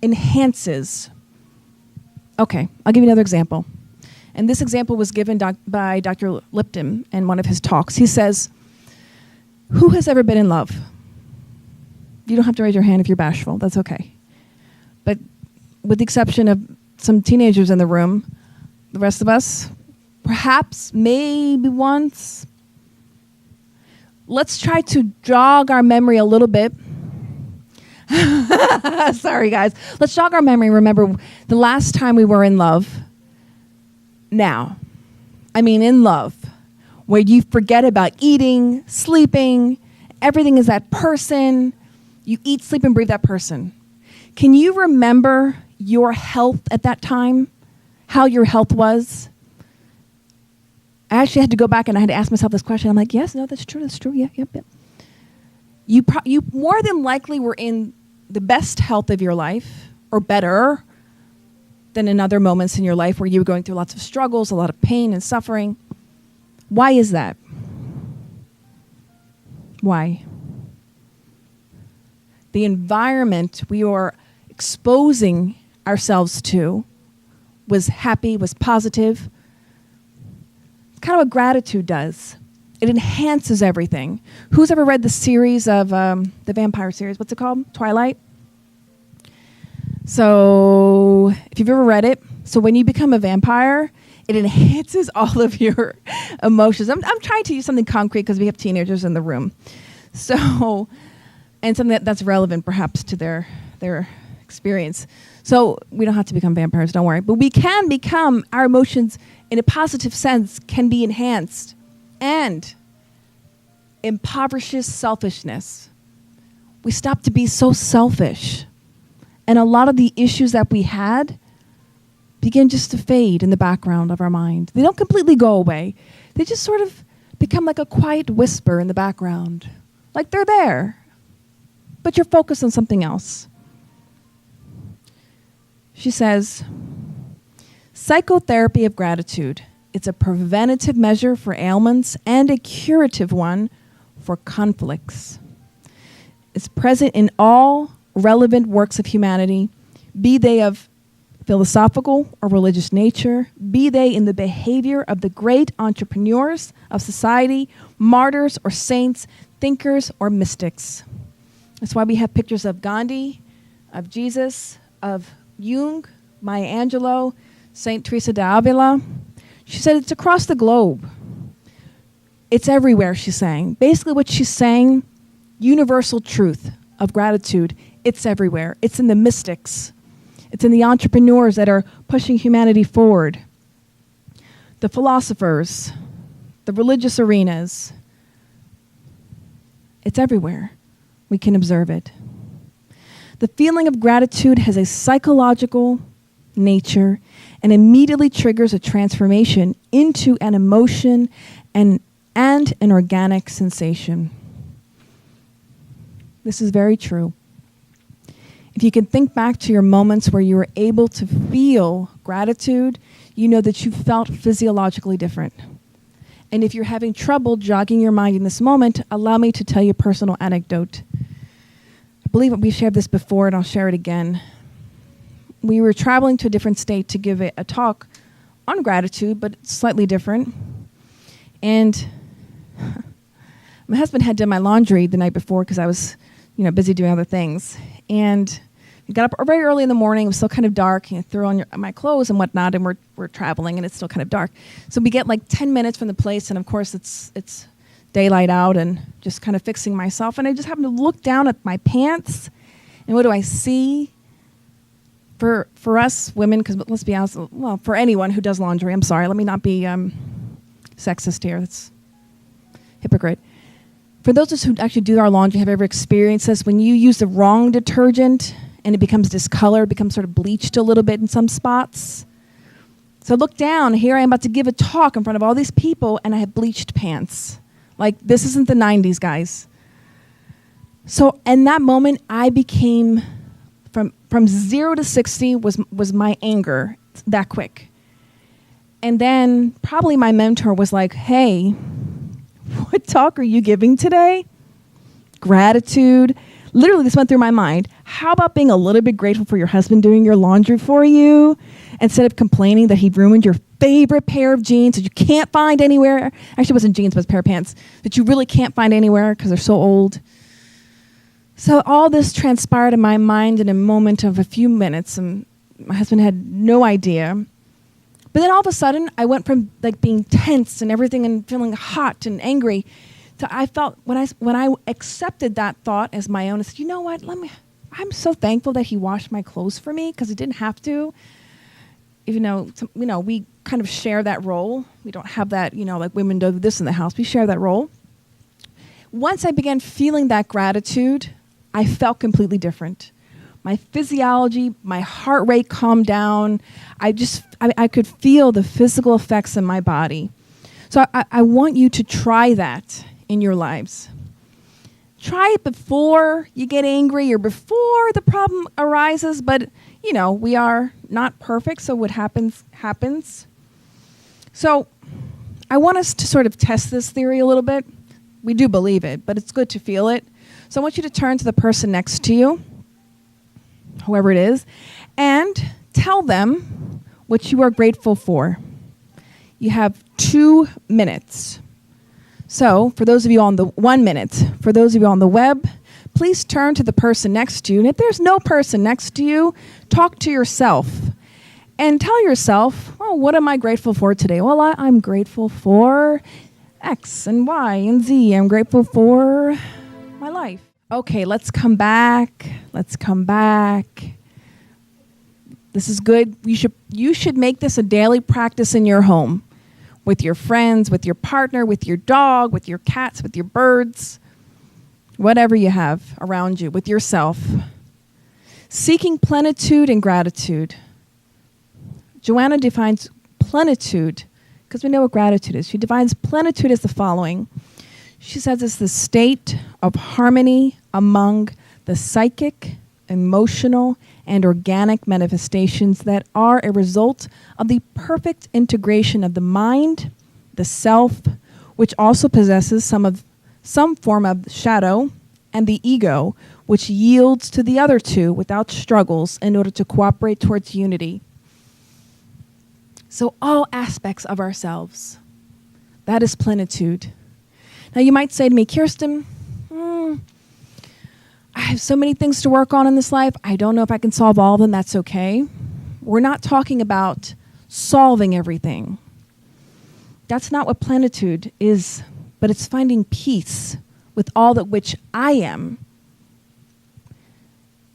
enhances. Okay, I'll give you another example. And this example was given by Dr. Lipton in one of his talks. He says, who has ever been in love? You don't have to raise your hand if you're bashful. That's okay. But with the exception of some teenagers in the room, the rest of us, perhaps, maybe once. Let's try to jog our memory a little bit. Sorry, guys. Let's jog our memory. Remember the last time we were in love. Now, I mean in love, where you forget about eating, sleeping, everything is that person. You eat, sleep, and breathe that person. Can you remember your health at that time? How your health was? I actually had to go back and I had to ask myself this question. I'm like, yes, no, that's true. Yeah, yep. You more than likely were in the best health of your life, or better than in other moments in your life where you were going through lots of struggles, a lot of pain and suffering. Why is that? Why? The environment we were exposing ourselves to was happy, was positive. It's kind of what gratitude does. It enhances everything. Who's ever read the series of the vampire series? What's it called? Twilight? So if you've ever read it, so when you become a vampire, it enhances all of your emotions. I'm trying to use something concrete because we have teenagers in the room. So, and something that's relevant perhaps to their experience. So we don't have to become vampires, don't worry. But we can become, our emotions in a positive sense can be enhanced and impoverishes selfishness. We stop to be so selfish. And a lot of the issues that we had begin just to fade in the background of our mind. They don't completely go away. They just sort of become like a quiet whisper in the background. Like they're there, but you're focused on something else. She says, psychotherapy of gratitude. It's a preventative measure for ailments and a curative one for conflicts. It's present in all relevant works of humanity, be they of philosophical or religious nature, be they in the behavior of the great entrepreneurs of society, martyrs or saints, thinkers or mystics. That's why we have pictures of Gandhi, of Jesus, of Jung, Maya Angelou, Saint Teresa de Avila. She said it's across the globe. It's everywhere, she's saying. Basically what she's saying, universal truth of gratitude, it's everywhere. It's in the mystics. It's in the entrepreneurs that are pushing humanity forward. The philosophers, the religious arenas. It's everywhere. We can observe it. The feeling of gratitude has a psychological nature and immediately triggers a transformation into an emotion and an organic sensation. This is very true. If you can think back to your moments where you were able to feel gratitude, you know that you felt physiologically different. And if you're having trouble jogging your mind in this moment, allow me to tell you a personal anecdote. I believe we've shared this before, and I'll share it again. We were traveling to a different state to give a talk on gratitude, but slightly different. And my husband had done my laundry the night before because I was, busy doing other things. And we got up very early in the morning. It was still kind of dark. Throw on my clothes and whatnot, and we're traveling, and it's still kind of dark. So we get like 10 minutes from the place, and of course it's daylight out, and just kind of fixing myself. And I just happened to look down at my pants, and what do I see? For us women, because let's be honest, well, for anyone who does laundry, I'm sorry, let me not be sexist here. That's hypocrite. For those of us who actually do our laundry, have ever experienced this? When you use the wrong detergent and it becomes discolored, becomes sort of bleached a little bit in some spots. So I look down, here I am about to give a talk in front of all these people, and I have bleached pants. Like, this isn't the 90s, guys. So in that moment, I became, from 0 to 60 was my anger that quick. And then probably my mentor was like, hey, what talk are you giving today? Gratitude. Literally, this went through my mind. How about being a little bit grateful for your husband doing your laundry for you instead of complaining that he ruined your favorite pair of jeans that you can't find anywhere? Actually, it wasn't jeans, but it was a pair of pants that you really can't find anywhere because they're so old. So all this transpired in my mind in a moment of a few minutes, and my husband had no idea. But then all of a sudden, I went from like being tense and everything and feeling hot and angry to I felt when I accepted that thought as my own, I said, you know what? I'm so thankful that he washed my clothes for me because he didn't have to. Even though we kind of share that role. We don't have that, like women do this in the house. We share that role. Once I began feeling that gratitude, I felt completely different. My physiology, my heart rate calmed down. I could feel the physical effects in my body. So I want you to try that in your lives. Try it before you get angry or before the problem arises, but we are not perfect, so what happens, happens. So I want us to sort of test this theory a little bit. We do believe it, but it's good to feel it. So I want you to turn to the person next to you, whoever it is, and tell them what you are grateful for. You have 2 minutes. So for those of you on the 1 minute, for those of you on the web, please turn to the person next to you. And if there's no person next to you, talk to yourself and tell yourself, oh, what am I grateful for today? Well, I'm grateful for X and Y and Z. I'm grateful for my life. Okay, let's come back. This is good. You should make this a daily practice in your home with your friends, with your partner, with your dog, with your cats, with your birds, whatever you have around you, with yourself. Seeking plenitude and gratitude. Joanna defines plenitude, because we know what gratitude is. She defines plenitude as the following. She says it's the state of harmony among the psychic, emotional, and organic manifestations that are a result of the perfect integration of the mind, the self, which also possesses some form of shadow, and the ego, which yields to the other two without struggles in order to cooperate towards unity. So all aspects of ourselves, that is plenitude. Now you might say to me, Kirsten, I have so many things to work on in this life. I don't know if I can solve all of them. That's okay. We're not talking about solving everything. That's not what plenitude is, but it's finding peace with all that which I am.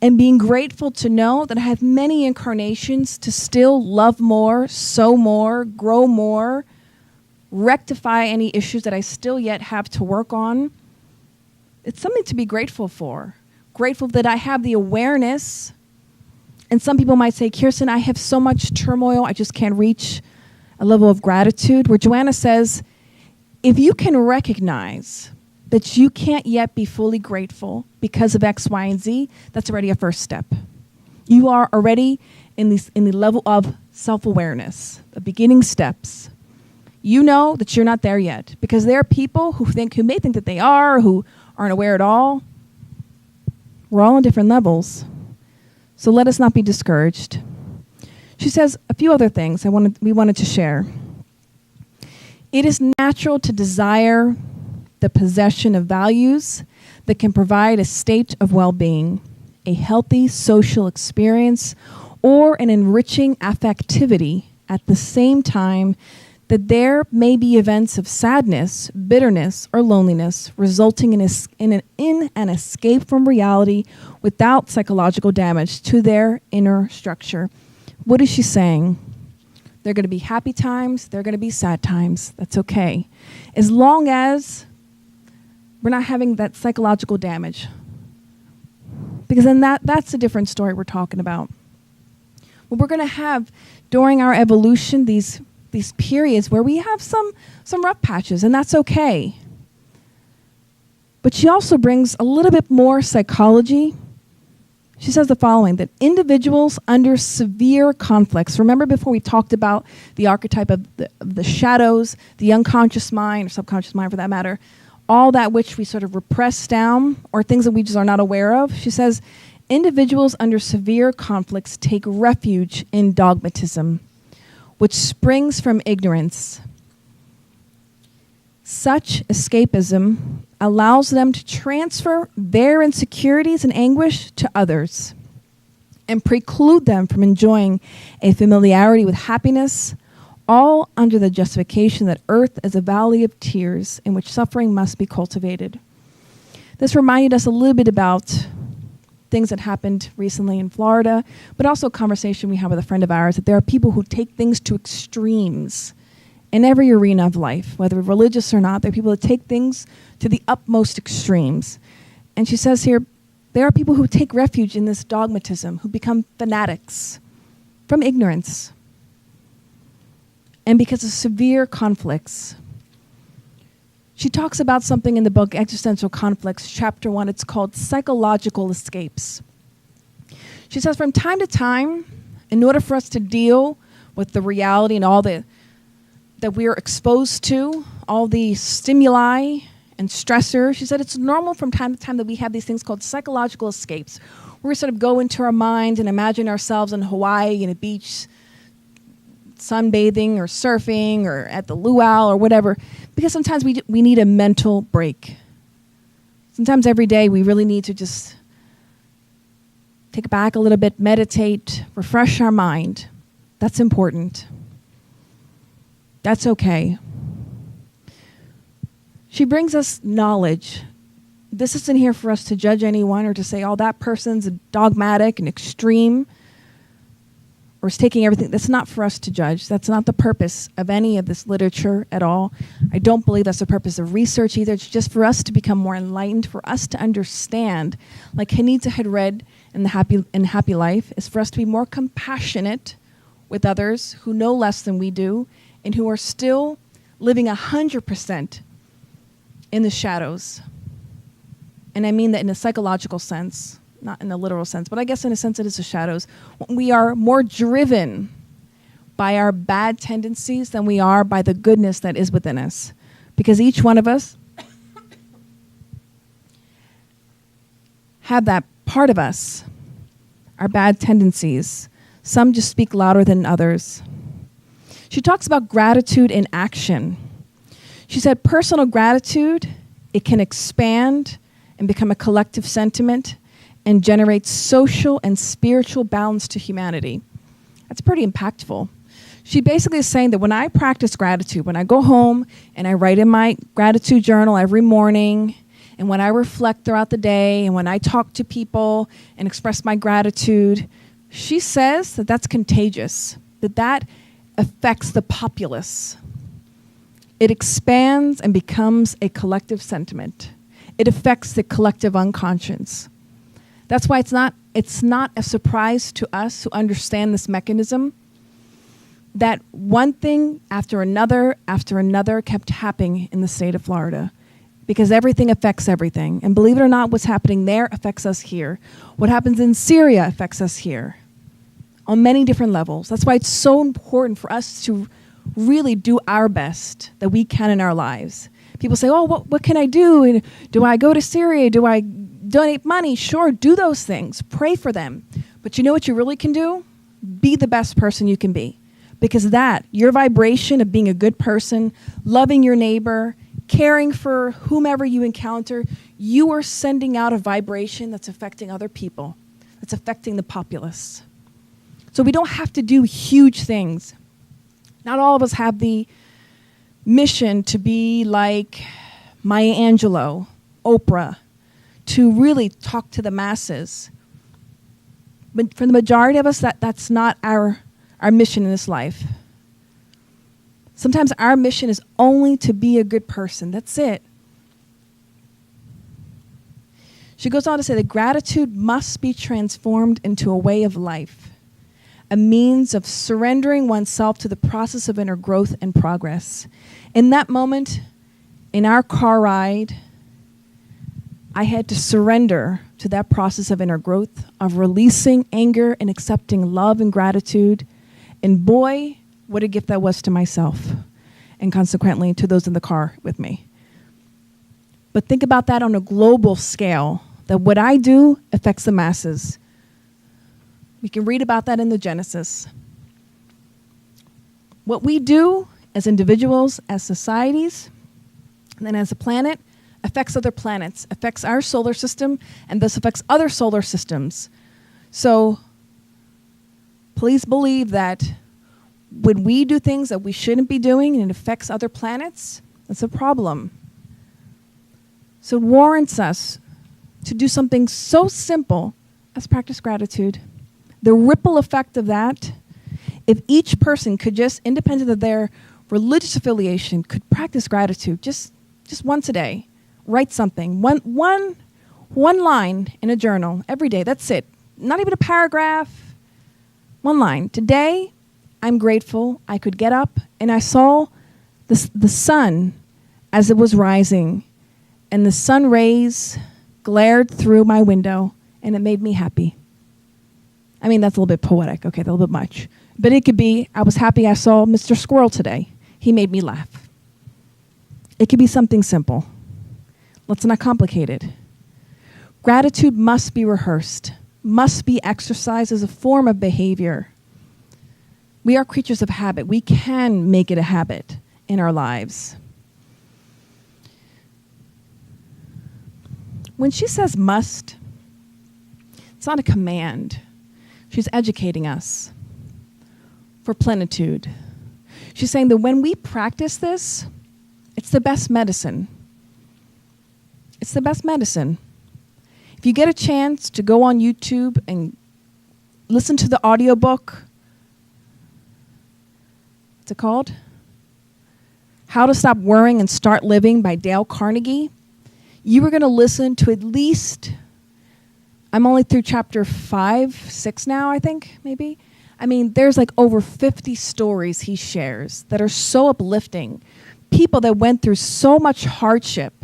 And being grateful to know that I have many incarnations to still love more, sow more, grow more, rectify any issues that I still yet have to work on. It's something to be grateful for. Grateful that I have the awareness. And some people might say, Kirsten, I have so much turmoil, I just can't reach a level of gratitude. Where Joanna says, if you can recognize that you can't yet be fully grateful because of X, Y, and Z, that's already a first step. You are already in the level of self-awareness, the beginning steps. You know that you're not there yet because there are people who may think that they are, who aren't aware at all. We're all on different levels. So let us not be discouraged. She says a few other things we wanted to share. It is natural to desire the possession of values that can provide a state of well-being, a healthy social experience, or an enriching affectivity at the same time that there may be events of sadness, bitterness, or loneliness resulting in an escape from reality without psychological damage to their inner structure. What is she saying? There are going to be happy times, there are going to be sad times. That's okay. As long as we're not having that psychological damage. Because then that's a different story we're talking about. Well, we're going to have, during our evolution, these periods where we have some rough patches, and that's okay. But she also brings a little bit more psychology. She says the following, that individuals under severe conflicts, remember before we talked about the archetype of the shadows, the unconscious mind, or subconscious mind for that matter, all that which we sort of repress down, or things that we just are not aware of. She says, individuals under severe conflicts take refuge in dogmatism, which springs from ignorance. Such escapism allows them to transfer their insecurities and anguish to others and preclude them from enjoying a familiarity with happiness, all under the justification that earth is a valley of tears in which suffering must be cultivated. This reminded us a little bit about things that happened recently in Florida, but also a conversation we had with a friend of ours, that there are people who take things to extremes in every arena of life, whether religious or not. There are people that take things to the utmost extremes. And she says here, there are people who take refuge in this dogmatism, who become fanatics from ignorance and because of severe conflicts. She talks about something in the book, Existential Conflicts, Chapter 1. It's called Psychological Escapes. She says from time to time, in order for us to deal with the reality and all that we're exposed to, all the stimuli and stressors, she said it's normal from time to time that we have these things called psychological escapes, where we sort of go into our minds and imagine ourselves in Hawaii in a beach, sunbathing or surfing or at the luau or whatever, because sometimes we need a mental break. Sometimes every day we really need to just take it back a little bit, meditate, refresh our mind. That's important. That's okay. She brings us knowledge. This isn't here for us to judge anyone or to say, oh, that person's dogmatic and extreme or is taking everything. That's not for us to judge. That's not the purpose of any of this literature at all. I don't believe that's the purpose of research either. It's just for us to become more enlightened, for us to understand, like Hanita had read in Happy Life, is for us to be more compassionate with others who know less than we do and who are still living 100% in the shadows. And I mean that in a psychological sense, not in a literal sense, but I guess in a sense it is the shadows. When we are more driven by our bad tendencies than we are by the goodness that is within us. Because each one of us have that part of us, our bad tendencies. Some just speak louder than others. She talks about gratitude in action. She said personal gratitude, it can expand and become a collective sentiment and generate social and spiritual balance to humanity. That's pretty impactful. She basically is saying that when I practice gratitude, when I go home and I write in my gratitude journal every morning, and when I reflect throughout the day, and when I talk to people and express my gratitude, she says that that's contagious, that affects the populace. It expands and becomes a collective sentiment. It affects the collective unconscious. That's why it's not a surprise to us who understand this mechanism that one thing after another kept happening in the state of Florida, because everything affects everything. And believe it or not, what's happening there affects us here. What happens in Syria affects us here on many different levels. That's why it's so important for us to really do our best that we can in our lives. People say, oh, what can I do? Do I go to Syria? Do I donate money? Sure, do those things. Pray for them. But you know what you really can do? Be the best person you can be. Because your vibration of being a good person, loving your neighbor, caring for whomever you encounter, you are sending out a vibration that's affecting other people, that's affecting the populace. So we don't have to do huge things. Not all of us have the mission to be like Maya Angelou, Oprah, to really talk to the masses. But for the majority of us, that's not our mission in this life. Sometimes our mission is only to be a good person. That's it. She goes on to say that gratitude must be transformed into a way of life, a means of surrendering oneself to the process of inner growth and progress. In that moment, in our car ride, I had to surrender to that process of inner growth, of releasing anger and accepting love and gratitude. And boy, what a gift that was to myself, and consequently to those in the car with me. But think about that on a global scale, that what I do affects the masses. We can read about that in the Genesis. What we do as individuals, as societies, and then as a planet, affects other planets, affects our solar system, and thus affects other solar systems. So please believe that when we do things that we shouldn't be doing and it affects other planets, that's a problem. So it warrants us to do something so simple as practice gratitude. The ripple effect of that, if each person could just, independent of their religious affiliation, could practice gratitude just once a day, write something, one line in a journal every day, that's it. Not even a paragraph, one line. Today, I'm grateful I could get up and I saw the sun as it was rising, and the sun rays glared through my window, and it made me happy. I mean, that's a little bit poetic, okay, a little bit much. But it could be, I was happy I saw Mr. Squirrel today. He made me laugh. It could be something simple. Let's not complicate it. Gratitude must be rehearsed, must be exercised as a form of behavior. We are creatures of habit. We can make it a habit in our lives. When she says must, it's not a command. She's educating us for plenitude. She's saying that when we practice this, it's the best medicine. It's the best medicine. If you get a chance to go on YouTube and listen to the audiobook, what's it called? How to Stop Worrying and Start Living by Dale Carnegie. You were going to listen to at least, I'm only through chapter 5, 6 now, I think, maybe. I mean, there's like over 50 stories he shares that are so uplifting. People that went through so much hardship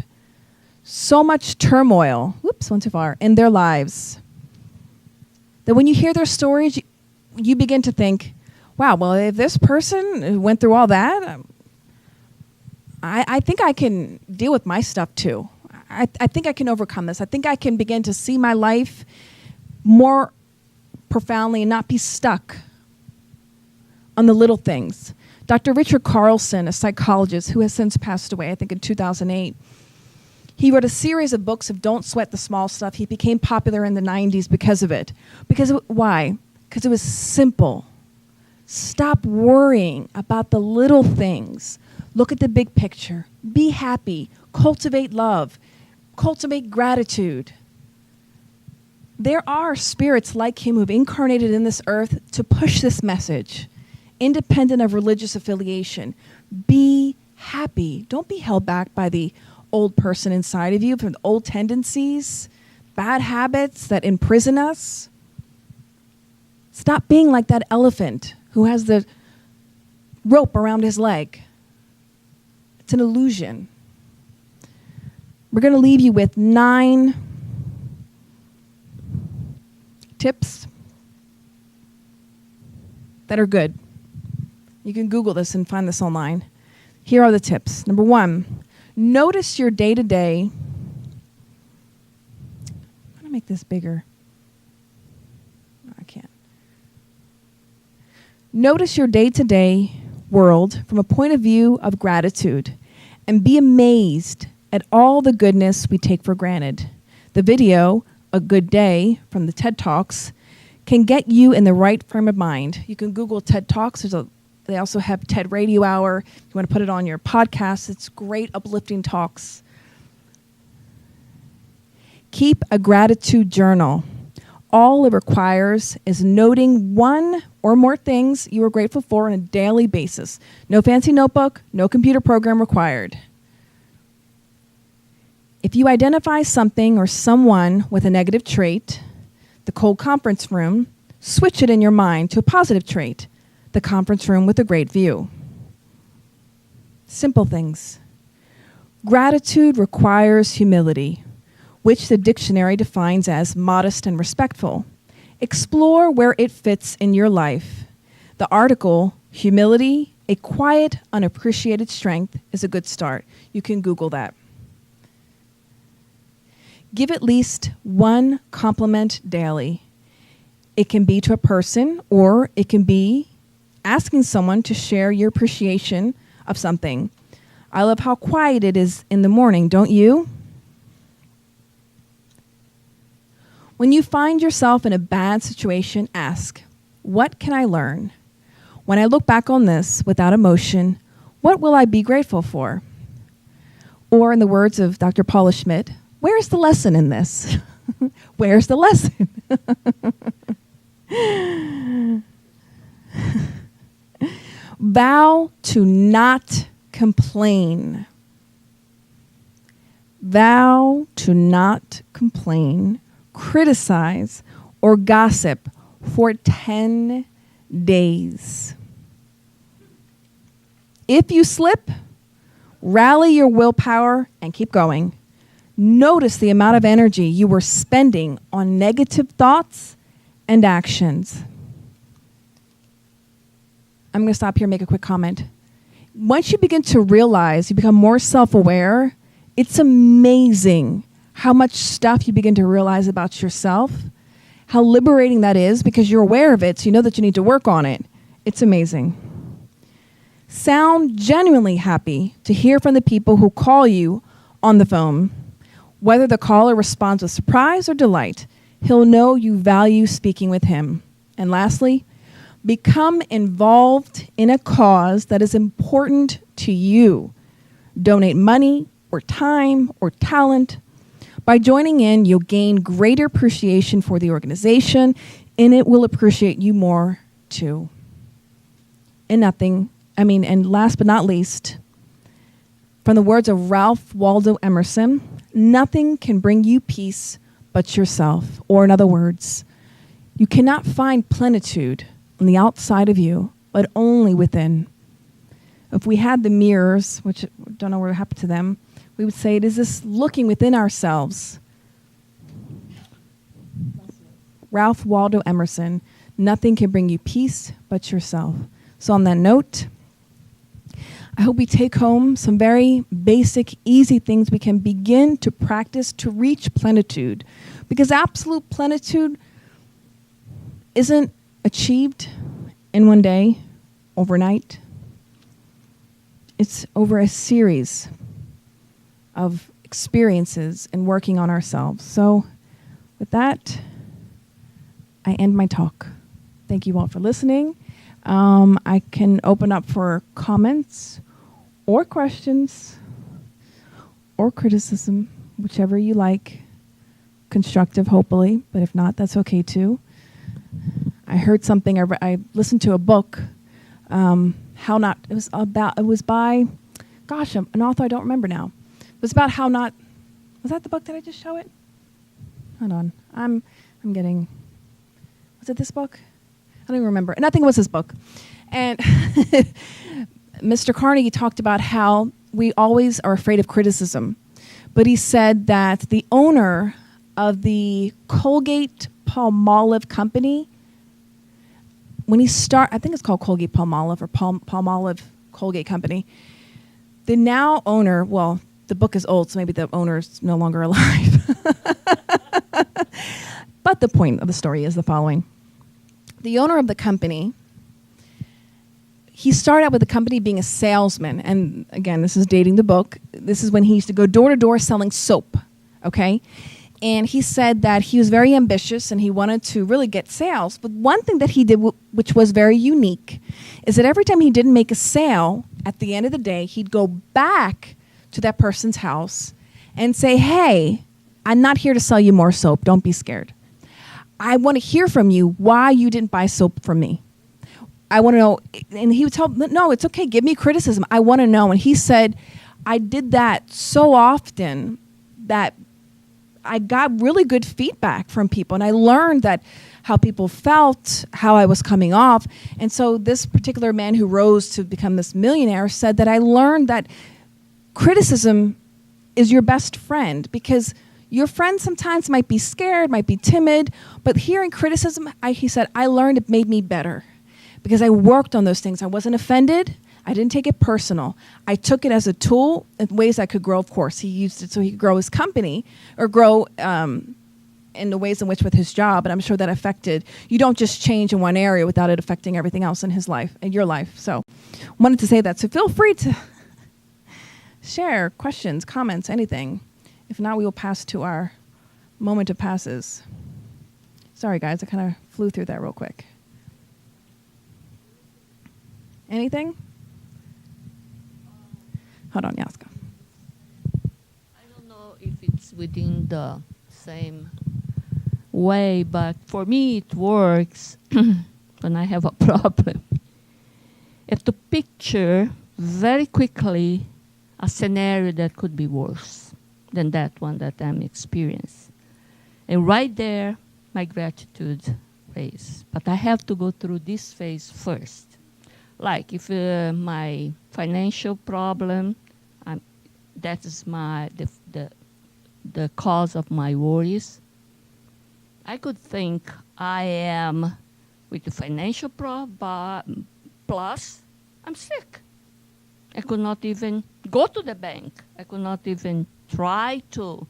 so much turmoil, went too far, in their lives, that when you hear their stories, you begin to think, wow, well, if this person went through all that, I think I can deal with my stuff too. I think I can overcome this. I think I can begin to see my life more profoundly and not be stuck on the little things. Dr. Richard Carlson, a psychologist who has since passed away, I think in 2008, he wrote a series of books of Don't Sweat the Small Stuff. He became popular in the 90s because of it. Why? Because it was simple. Stop worrying about the little things. Look at the big picture. Be happy. Cultivate love. Cultivate gratitude. There are spirits like him who have incarnated in this earth to push this message, independent of religious affiliation. Be happy. Don't be held back by the old person inside of you, from the old tendencies, bad habits that imprison us. Stop being like that elephant who has the rope around his leg. It's an illusion. We're going to leave you with 9 tips that are good. You can Google this and find this online. Here are the tips. Number 1, notice your day-to-day. I'm going to make this bigger. No, I can't. Notice your day-to-day world from a point of view of gratitude and be amazed at all the goodness we take for granted. The video, A Good Day, from the TED Talks, can get you in the right frame of mind. You can Google TED Talks. They also have TED Radio Hour. If you want to put it on your podcast, it's great, uplifting talks. Keep a gratitude journal. All it requires is noting 1 or more things you are grateful for on a daily basis. No fancy notebook, no computer program required. If you identify something or someone with a negative trait, the cold conference room, switch it in your mind to a positive trait, the conference room with a great view. Simple things. Gratitude requires humility, which the dictionary defines as modest and respectful. Explore where it fits in your life. The article, Humility, a Quiet, Unappreciated Strength, is a good start. You can Google that. Give at least 1 compliment daily. It can be to a person, or it can be asking someone to share your appreciation of something. I love how quiet it is in the morning, don't you? When you find yourself in a bad situation, ask, what can I learn? When I look back on this without emotion, what will I be grateful for? Or in the words of Dr. Paula Schmidt, where's the lesson in this? Where's the lesson? Vow to not complain. Vow to not complain, criticize, or gossip for 10 days. If you slip, rally your willpower and keep going. Notice the amount of energy you were spending on negative thoughts and actions. I'm going to stop here and make a quick comment. Once you begin to realize, you become more self-aware, it's amazing how much stuff you begin to realize about yourself, how liberating that is because you're aware of it, so you know that you need to work on it. It's amazing. Sound genuinely happy to hear from the people who call you on the phone. Whether the caller responds with surprise or delight, he'll know you value speaking with him. And lastly, become involved in a cause that is important to you. Donate money or time or talent. By joining in, you'll gain greater appreciation for the organization, and it will appreciate you more too. And last but not least, from the words of Ralph Waldo Emerson, nothing can bring you peace but yourself. Or in other words, you cannot find plenitude on the outside of you, but only within. If we had the mirrors, which I don't know what happened to them, we would say it is this looking within ourselves. Ralph Waldo Emerson, nothing can bring you peace but yourself. So on that note, I hope we take home some very basic, easy things we can begin to practice to reach plenitude. Because absolute plenitude isn't achieved in one day, overnight. It's over a series of experiences and working on ourselves. So with that, I end my talk. Thank you all for listening. I can open up for comments or questions or criticism, whichever you like. Constructive, hopefully, but if not, that's okay too. I heard something, I listened to a book, it was by, an author I don't remember now. It was about how not, was that the book? Did I just show it? Hold on, I'm getting, was it this book? I don't even remember. And I think it was his book. And Mr. Carnegie talked about how we always are afraid of criticism. But he said that the owner of the Colgate-Palmolive company, when he I think it's called Colgate-Palmolive or Palmolive Colgate Company, the now owner, well, the book is old, so maybe the owner's no longer alive. But the point of the story is the following. The owner of the company, he started out with the company being a salesman. And again, this is dating the book. This is when he used to go door to door selling soap, okay? And he said that he was very ambitious and he wanted to really get sales. But one thing that he did, which was very unique, is that every time he didn't make a sale, at the end of the day, he'd go back to that person's house and say, hey, I'm not here to sell you more soap. Don't be scared. I want to hear from you why you didn't buy soap from me. I want to know. And he would tell him, no, it's okay. Give me criticism. I want to know. And he said, I did that so often that I got really good feedback from people. And I learned that how people felt, how I was coming off. And so this particular man who rose to become this millionaire said that I learned that criticism is your best friend, because your friends sometimes might be scared, might be timid, but hearing criticism, he said, I learned it made me better because I worked on those things. I wasn't offended. I didn't take it personal. I took it as a tool in ways I could grow, of course. He used it so he could grow his company or grow in the ways in which with his job, and I'm sure that affected, you don't just change in one area without it affecting everything else in his life, in your life. So wanted to say that. So feel free to share questions, comments, anything. If not, we will pass to our moment of passes. Sorry, guys, I kind of flew through that real quick. Anything? Hold on, Yaska. I don't know if it's within the same way, but for me it works when I have a problem. I have to picture very quickly a scenario that could be worse than that one that I'm experiencing. And right there, my gratitude phase. But I have to go through this phase first. Like if my financial problem, that is the cause of my worries, I could think I am with the financial problem, plus I'm sick. I could not even go to the bank. I could not even try to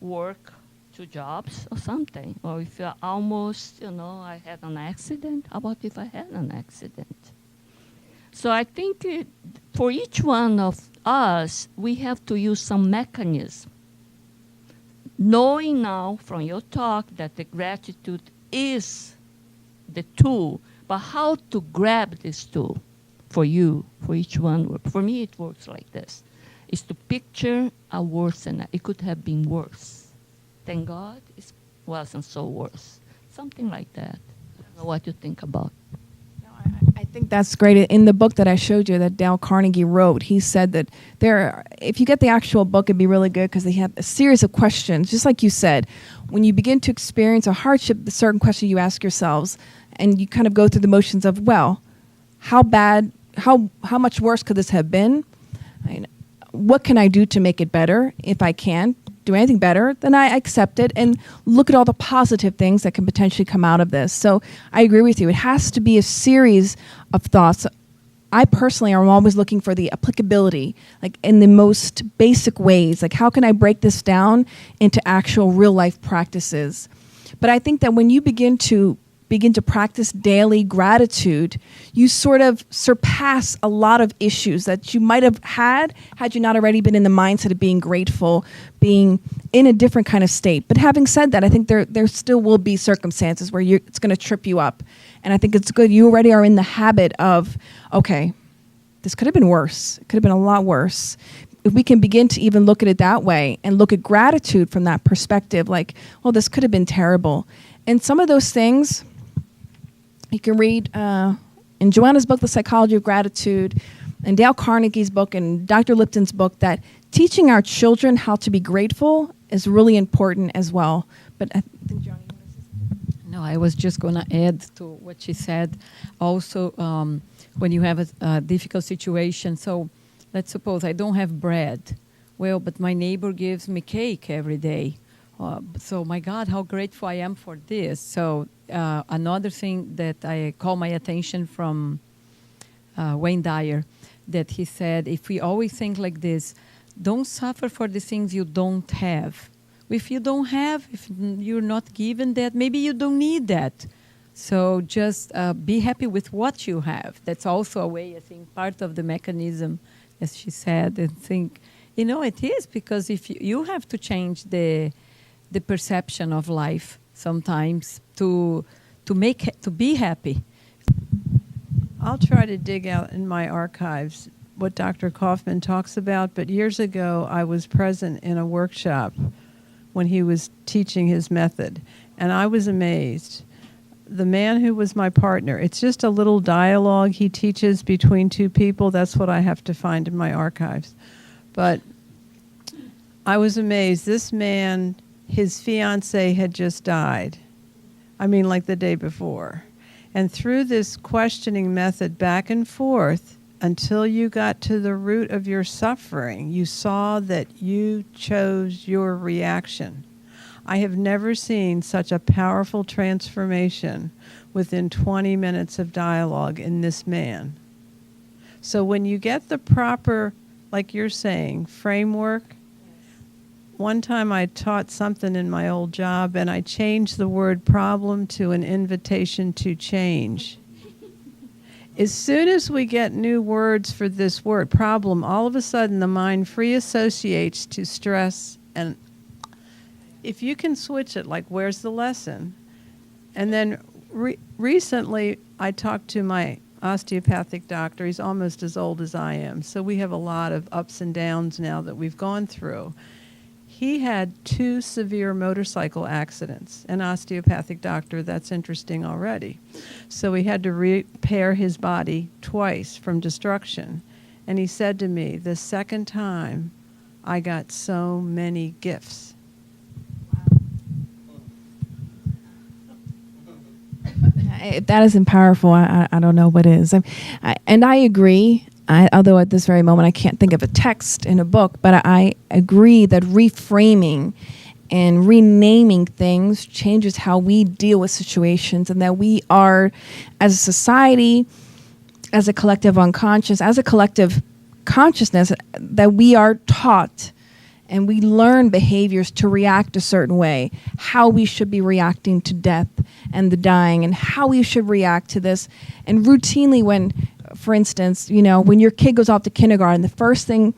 work 2 jobs or something. Or if you're almost, I had an accident. How about if I had an accident? So I think for each one of us, we have to use some mechanism. Knowing now from your talk that the gratitude is the tool, but how to grab this tool for you, for each one. For me, it works like this. Is to picture a worse, and it could have been worse. Thank God it wasn't so worse. Something like that. I don't know what you think about. No, I think that's great. In the book that I showed you that Dale Carnegie wrote, he said that if you get the actual book, it'd be really good because they have a series of questions. Just like you said, when you begin to experience a hardship, the certain question you ask yourselves, and you kind of go through the motions of, well, how bad, how much worse could this have been? what can I do to make it better? If I can't do anything better, then I accept it and look at all the positive things that can potentially come out of this. So I agree with you. It has to be a series of thoughts. I personally am always looking for the applicability, like in the most basic ways. Like, how can I break this down into actual real life practices? But I think that when you begin to practice daily gratitude, you sort of surpass a lot of issues that you might have had you not already been in the mindset of being grateful, being in a different kind of state. But having said that, I think there still will be circumstances where it's going to trip you up. And I think it's good. You already are in the habit of, okay, this could have been worse. It could have been a lot worse. If we can begin to even look at it that way and look at gratitude from that perspective, like, well, this could have been terrible. And some of those things you can read in Joanna's book, The Psychology of Gratitude, and Dale Carnegie's book, and Dr. Lipton's book, that teaching our children how to be grateful is really important as well. But I think, Johnny, you want to say something? No, I was just going to add to what she said. Also, when you have a difficult situation, so let's suppose I don't have bread. Well, but my neighbor gives me cake every day. So, my God, how grateful I am for this. So, another thing that I call my attention from Wayne Dyer, that he said, if we always think like this, don't suffer for the things you don't have. If you don't have, if you're not given that, maybe you don't need that. So just be happy with what you have. That's also a way, I think, part of the mechanism, as she said, and think, it is, because if you have to change the perception of life sometimes to be happy. I'll try to dig out in my archives what Dr. Kaufman talks about, but years ago I was present in a workshop when he was teaching his method, and I was amazed. The man who was my partner, it's just a little dialogue he teaches between two people. That's what I have to find in my archives. But I was amazed. This man, his fiancée had just died. I mean, like the day before. And through this questioning method back and forth, until you got to the root of your suffering, you saw that you chose your reaction. I have never seen such a powerful transformation within 20 minutes of dialogue in this man. So when you get the proper, like you're saying, framework. One time I taught something in my old job, and I changed the word problem to an invitation to change. As soon as we get new words for this word, problem, all of a sudden the mind free associates to stress. And if you can switch it, like, where's the lesson? And then recently I talked to my osteopathic doctor. He's almost as old as I am. So we have a lot of ups and downs now that we've gone through. He had 2 severe motorcycle accidents. An osteopathic doctor, that's interesting already. So he had to repair his body twice from destruction. And he said to me, the second time, I got so many gifts. If that isn't powerful, I don't know what is. And I agree. Although at this very moment I can't think of a text in a book, but I agree that reframing and renaming things changes how we deal with situations, and that we are, as a society, as a collective unconscious, as a collective consciousness, that we are taught and we learn behaviors to react a certain way, how we should be reacting to death and the dying, and how we should react to this. And routinely when, for instance, when your kid goes off to kindergarten, the first thing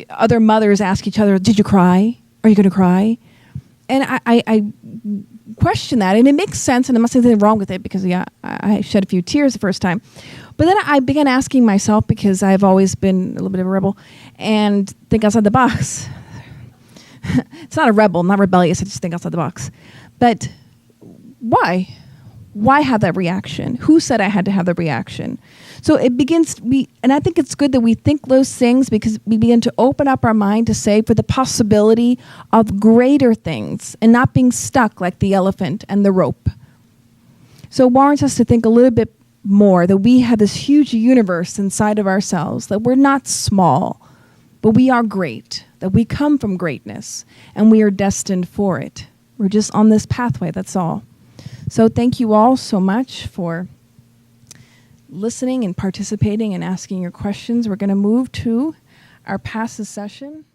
other mothers ask each other, did you cry? Are you going to cry? And I question that, and it makes sense, and I'm not saying anything wrong with it, because I shed a few tears the first time. But then I began asking myself, because I've always been a little bit of a rebel, and think outside the box. It's not a rebel, not rebellious, I just think outside the box. But why? Why have that reaction? Who said I had to have the reaction? So it begins, and I think it's good that we think those things, because we begin to open up our mind to say for the possibility of greater things and not being stuck like the elephant and the rope. So it warrants us to think a little bit more that we have this huge universe inside of ourselves, that we're not small, But we are great, that we come from greatness, and we are destined for it. We're just on this pathway, that's all. So thank you all so much for listening and participating and asking your questions. We're going to move to our passes session.